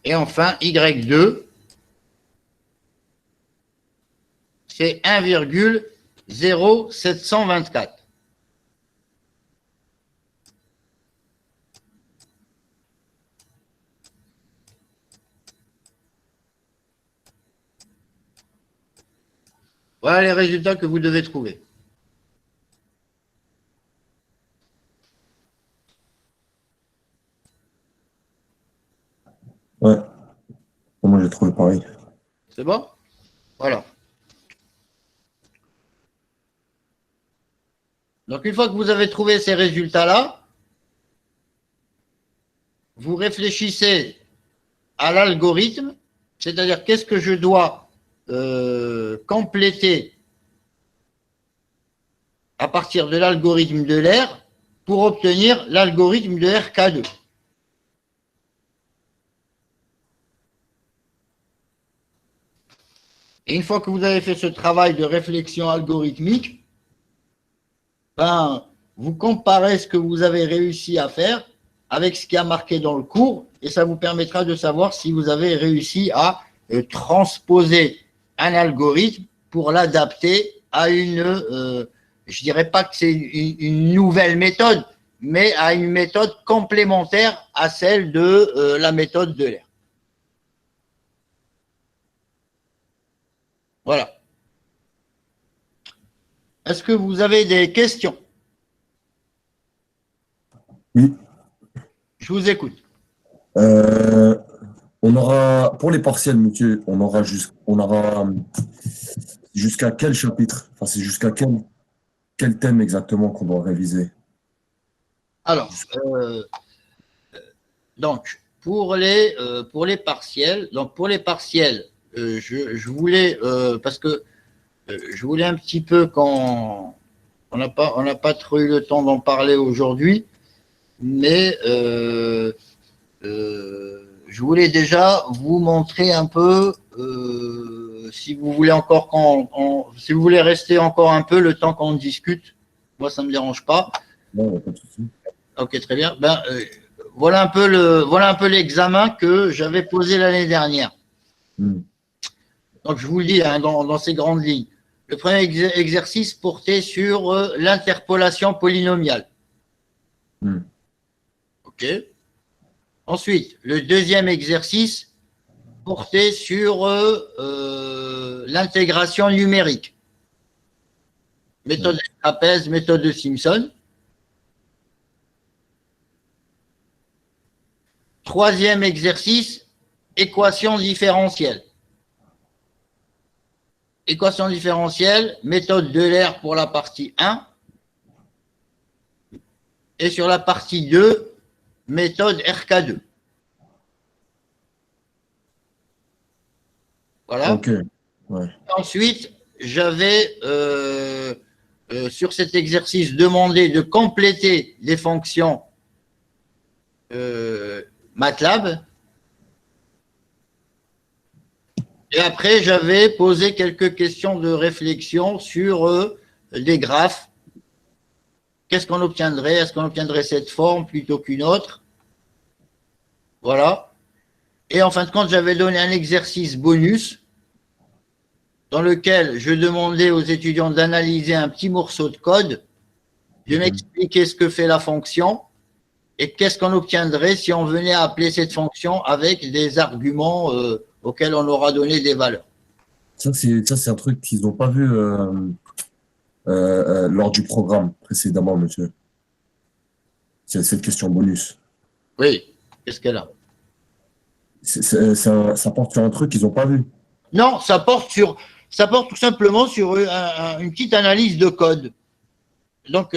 Et enfin, Y2, c'est 1,0724. Voilà les résultats que vous devez trouver. Ouais. Moi j'ai trouvé pareil. C'est bon? Voilà. Donc, une fois que vous avez trouvé ces résultats-là, vous réfléchissez à l'algorithme, c'est-à-dire qu'est-ce que je dois compléter à partir de l'algorithme de l'air pour obtenir l'algorithme de RK2. Et une fois que vous avez fait ce travail de réflexion algorithmique, ben, vous comparez ce que vous avez réussi à faire avec ce qui a marqué dans le cours et ça vous permettra de savoir si vous avez réussi à transposer un algorithme pour l'adapter à une, je dirais pas que c'est une nouvelle méthode, mais à une méthode complémentaire à celle de la méthode de l'air. Voilà. Est-ce que vous avez des questions? Oui. Je vous écoute. On On aura, pour les partiels, monsieur, on aura jusqu'à quel chapitre? Enfin, c'est jusqu'à quel thème exactement qu'on doit réviser? Alors, donc, pour les partiels, je voulais, parce que je voulais un petit peu on n'a pas trop eu le temps d'en parler aujourd'hui, mais je voulais déjà vous montrer un peu, si vous voulez si vous voulez rester encore un peu le temps qu'on discute, moi ça ne me dérange pas. Non, pas de souci. Ok, très bien. Voilà un peu l'examen que j'avais posé l'année dernière. Donc je vous le dis hein, dans ces grandes lignes. Le premier exercice portait sur l'interpolation polynomiale. Ok. Ensuite, le deuxième exercice portait sur l'intégration numérique. Méthode de trapèze, méthode de Simpson. Troisième exercice, équation différentielle. Équation différentielle, méthode d'Euler pour la partie 1. Et sur la partie 2, méthode RK2. Voilà. Ok. Ouais. Ensuite, j'avais, sur cet exercice, demandé de compléter les fonctions MATLAB. Et après, j'avais posé quelques questions de réflexion sur des graphes. Qu'est-ce qu'on obtiendrait? Est-ce qu'on obtiendrait cette forme plutôt qu'une autre? Voilà. Et en fin de compte, j'avais donné un exercice bonus dans lequel je demandais aux étudiants d'analyser un petit morceau de code, de m'expliquer ce que fait la fonction et qu'est-ce qu'on obtiendrait si on venait à appeler cette fonction avec des arguments auxquels on aura donné des valeurs. Ça, c'est un truc qu'ils n'ont pas vu lors du programme précédemment, monsieur. C'est cette question bonus. Oui, qu'est-ce qu'elle a? Ça porte sur un truc qu'ils n'ont pas vu. Non, ça porte tout simplement sur une petite analyse de code. Donc,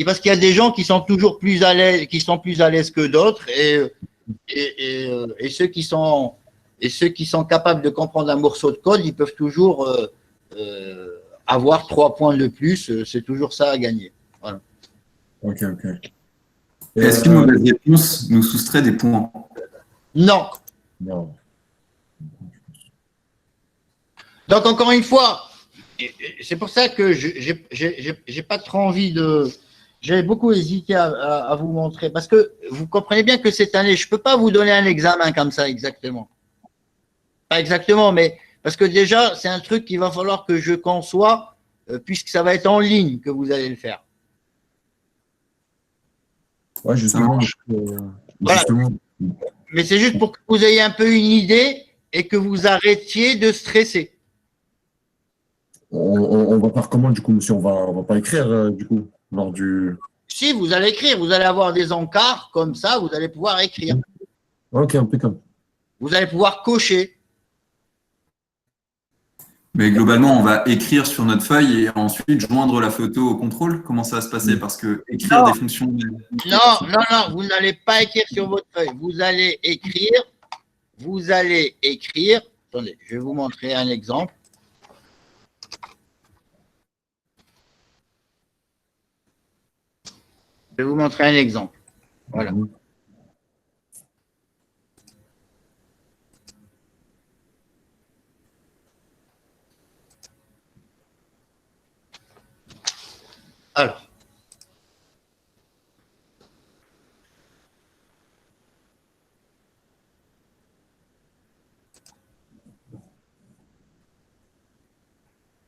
parce qu'il y a des gens qui sont toujours plus à l'aise, que d'autres, et ceux qui sont capables de comprendre un morceau de code, ils peuvent toujours avoir 3 points de plus. C'est toujours ça à gagner. Voilà. Ok. Est-ce qu'une mauvaise réponse nous soustrait des points? Non. Non. Donc, encore une fois, c'est pour ça que j'ai pas trop envie de. J'ai beaucoup hésité à vous montrer, parce que vous comprenez bien que cette année, je peux pas vous donner un examen comme ça exactement. Pas exactement, mais parce que déjà, c'est un truc qu'il va falloir que je conçois, puisque ça va être en ligne que vous allez le faire. Ouais, justement. Voilà. Mais c'est juste pour que vous ayez un peu une idée et que vous arrêtiez de stresser. On va faire comment, du coup, monsieur? On va pas écrire, du coup, lors du… Si, vous allez écrire, vous allez avoir des encarts, comme ça, vous allez pouvoir écrire. Ok, impeccable. Vous allez pouvoir cocher. Mais globalement, on va écrire sur notre feuille et ensuite joindre la photo au contrôle. Comment ça va se passer? Parce que écrire des fonctions… Non, vous n'allez pas écrire sur votre feuille. Vous allez écrire. Attendez, je vais vous montrer un exemple. Je vais vous montrer un exemple. Voilà. Alors.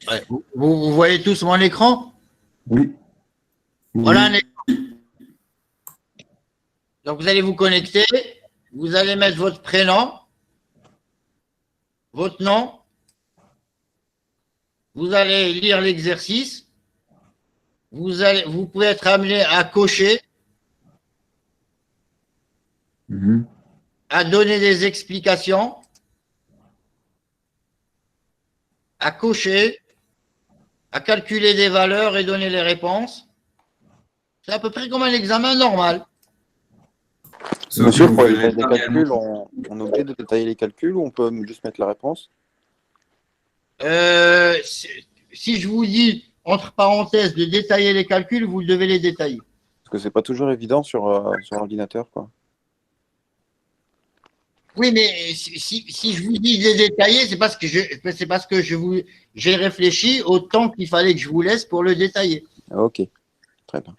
Ouais, vous voyez tous mon écran? Oui. Voilà un écran. Donc, vous allez vous connecter, vous allez mettre votre prénom, votre nom, vous allez lire l'exercice, vous pouvez être amené à cocher. à donner des explications, à cocher, à calculer des valeurs et donner les réponses. C'est à peu près comme un examen normal. Sauf Monsieur, que vous pour les verrez des pas calculs, réellement. on est obligé de détailler les calculs ou on peut juste mettre la réponse? Si je vous dis, entre parenthèses, de détailler les calculs, vous devez les détailler. Parce que c'est pas toujours évident sur l'ordinateur, quoi. Oui, mais si je vous dis de les détailler, c'est parce que j'ai réfléchi au temps qu'il fallait que je vous laisse pour le détailler. Ok, très bien.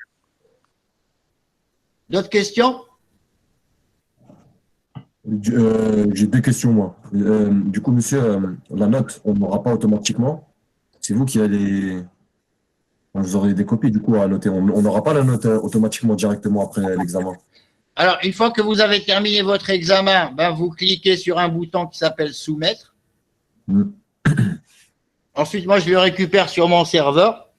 D'autres questions? J'ai deux questions, moi. Du coup, monsieur, la note, on n'aura pas automatiquement. C'est vous qui allez. Vous aurez des copies, du coup, à noter. On n'aura pas la note automatiquement directement après l'examen. Alors, une fois que vous avez terminé votre examen, ben, vous cliquez sur un bouton qui s'appelle Soumettre. Mm. Ensuite, moi, je le récupère sur mon serveur.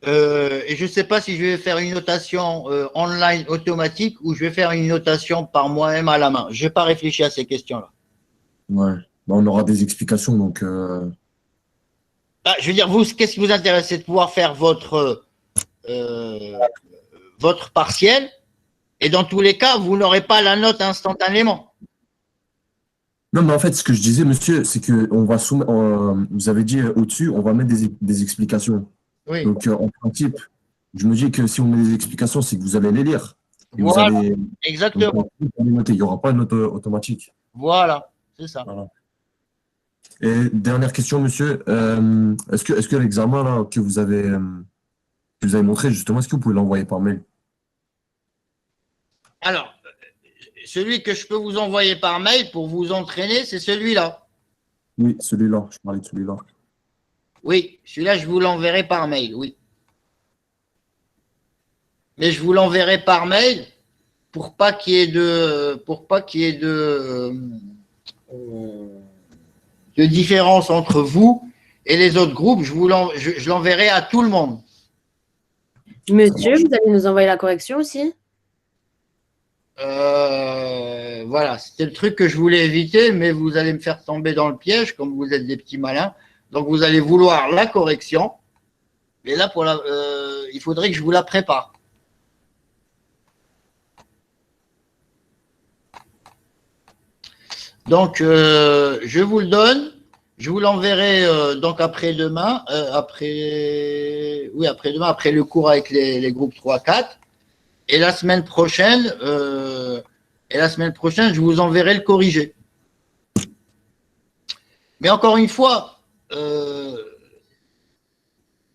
Et je ne sais pas si je vais faire une notation online automatique ou je vais faire une notation par moi-même à la main. Je n'ai pas réfléchi à ces questions-là. Ouais. Bah, on aura des explications, donc. Ah, je veux dire, vous, qu'est-ce qui vous intéresse? C'est de pouvoir faire votre partiel. Et dans tous les cas, vous n'aurez pas la note instantanément. Non, mais en fait, ce que je disais, monsieur, c'est que on va soumettre. Vous avez dit au-dessus, on va mettre des explications. Oui. Donc, en principe, je me dis que si on met des explications, c'est que vous allez les lire. Et vous Voilà, allez. exactement. Donc, vous allez noter. Il n'y aura pas une note automatique. Voilà, c'est ça. Voilà. Et dernière question, monsieur. Est-ce que l'examen là, que vous avez montré, justement, est-ce que vous pouvez l'envoyer par mail? Alors, celui que je peux vous envoyer par mail pour vous entraîner, c'est celui-là. Oui, celui-là. Je parlais de celui-là. Oui, celui-là, je vous l'enverrai par mail, oui. Mais je vous l'enverrai par mail pour pas qu'il y ait de différence entre vous et les autres groupes. Je l'enverrai à tout le monde. Monsieur, vous allez nous envoyer la correction aussi? Voilà, c'était le truc que je voulais éviter, mais vous allez me faire tomber dans le piège, comme vous êtes des petits malins. Donc, vous allez vouloir la correction. Et là, il faudrait que je vous la prépare. Donc, je vous le donne. Je vous l'enverrai donc après-demain, après-demain, après le cours avec les groupes 3-4. Et la semaine prochaine, je vous enverrai le corrigé. Mais encore une fois,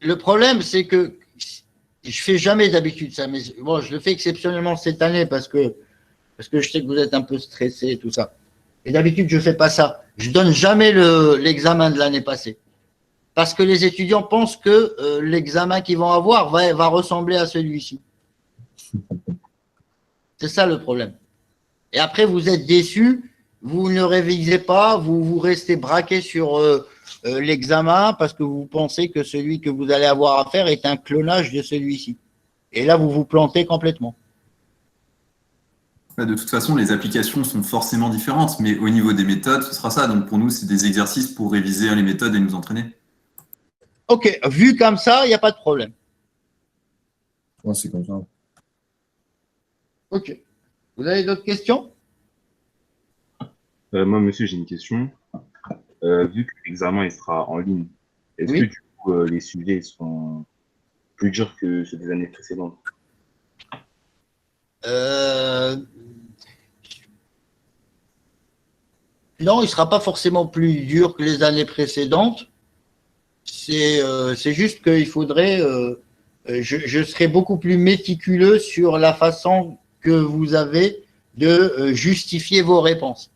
le problème, c'est que je fais jamais d'habitude ça, mais bon, je le fais exceptionnellement cette année parce que je sais que vous êtes un peu stressé et tout ça. Et d'habitude, je fais pas ça. Je donne jamais l'examen de l'année passée. Parce que les étudiants pensent que l'examen qu'ils vont avoir va ressembler à celui-ci. C'est ça le problème. Et après, vous êtes déçus, vous ne révisez pas, vous restez braqué sur l'examen parce que vous pensez que celui que vous allez avoir à faire est un clonage de celui-ci. Et là, vous vous plantez complètement. De toute façon, les applications sont forcément différentes, mais au niveau des méthodes, ce sera ça. Donc pour nous, c'est des exercices pour réviser les méthodes et nous entraîner. Ok, vu comme ça, il n'y a pas de problème. Ouais, c'est comme ça. Ok. Vous avez d'autres questions? Moi, monsieur, j'ai une question. Vu que l'examen il sera en ligne, est-ce Oui. que du coup, les sujets sont plus durs que ceux des années précédentes? Non, il ne sera pas forcément plus dur que les années précédentes. C'est juste qu'il faudrait, je serai beaucoup plus méticuleux sur la façon que vous avez de justifier vos réponses.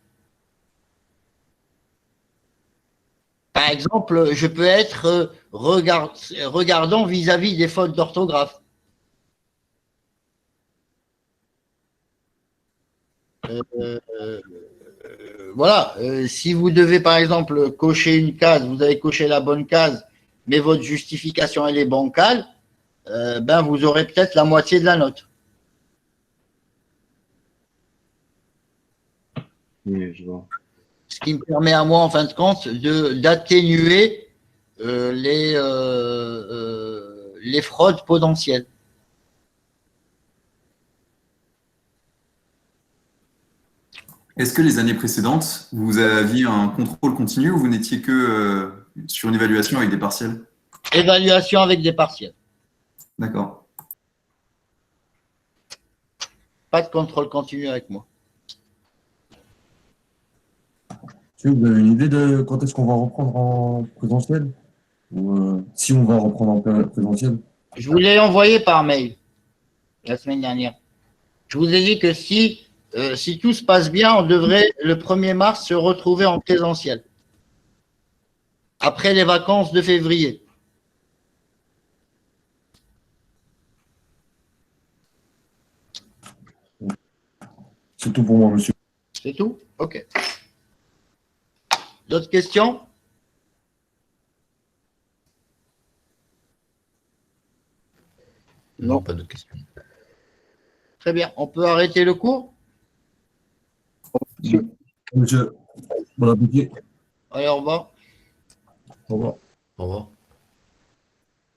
Par exemple, je peux être regardant vis-à-vis des fautes d'orthographe. Voilà, si vous devez par exemple cocher une case, vous avez coché la bonne case, mais votre justification elle est bancale, ben vous aurez peut-être la moitié de la note. Oui, je vois. Ce qui me permet à moi, en fin de compte, d'atténuer les fraudes potentielles. Est-ce que les années précédentes, vous aviez un contrôle continu ou vous n'étiez que sur une évaluation avec des partiels? Évaluation avec des partiels. D'accord. Pas de contrôle continu avec moi. Est-ce que vous avez une idée de quand est-ce qu'on va reprendre en présentiel? Ou si on va reprendre en présentiel? Je vous l'ai envoyé par mail la semaine dernière. Je vous ai dit que si tout se passe bien, on devrait le 1er mars se retrouver en présentiel. Après les vacances de février. C'est tout pour moi, monsieur. C'est tout? OK. D'autres questions? Non, pas de questions. Très bien. On peut arrêter le cours? Monsieur, bon appétit. Allez, au revoir. Au revoir. Au revoir.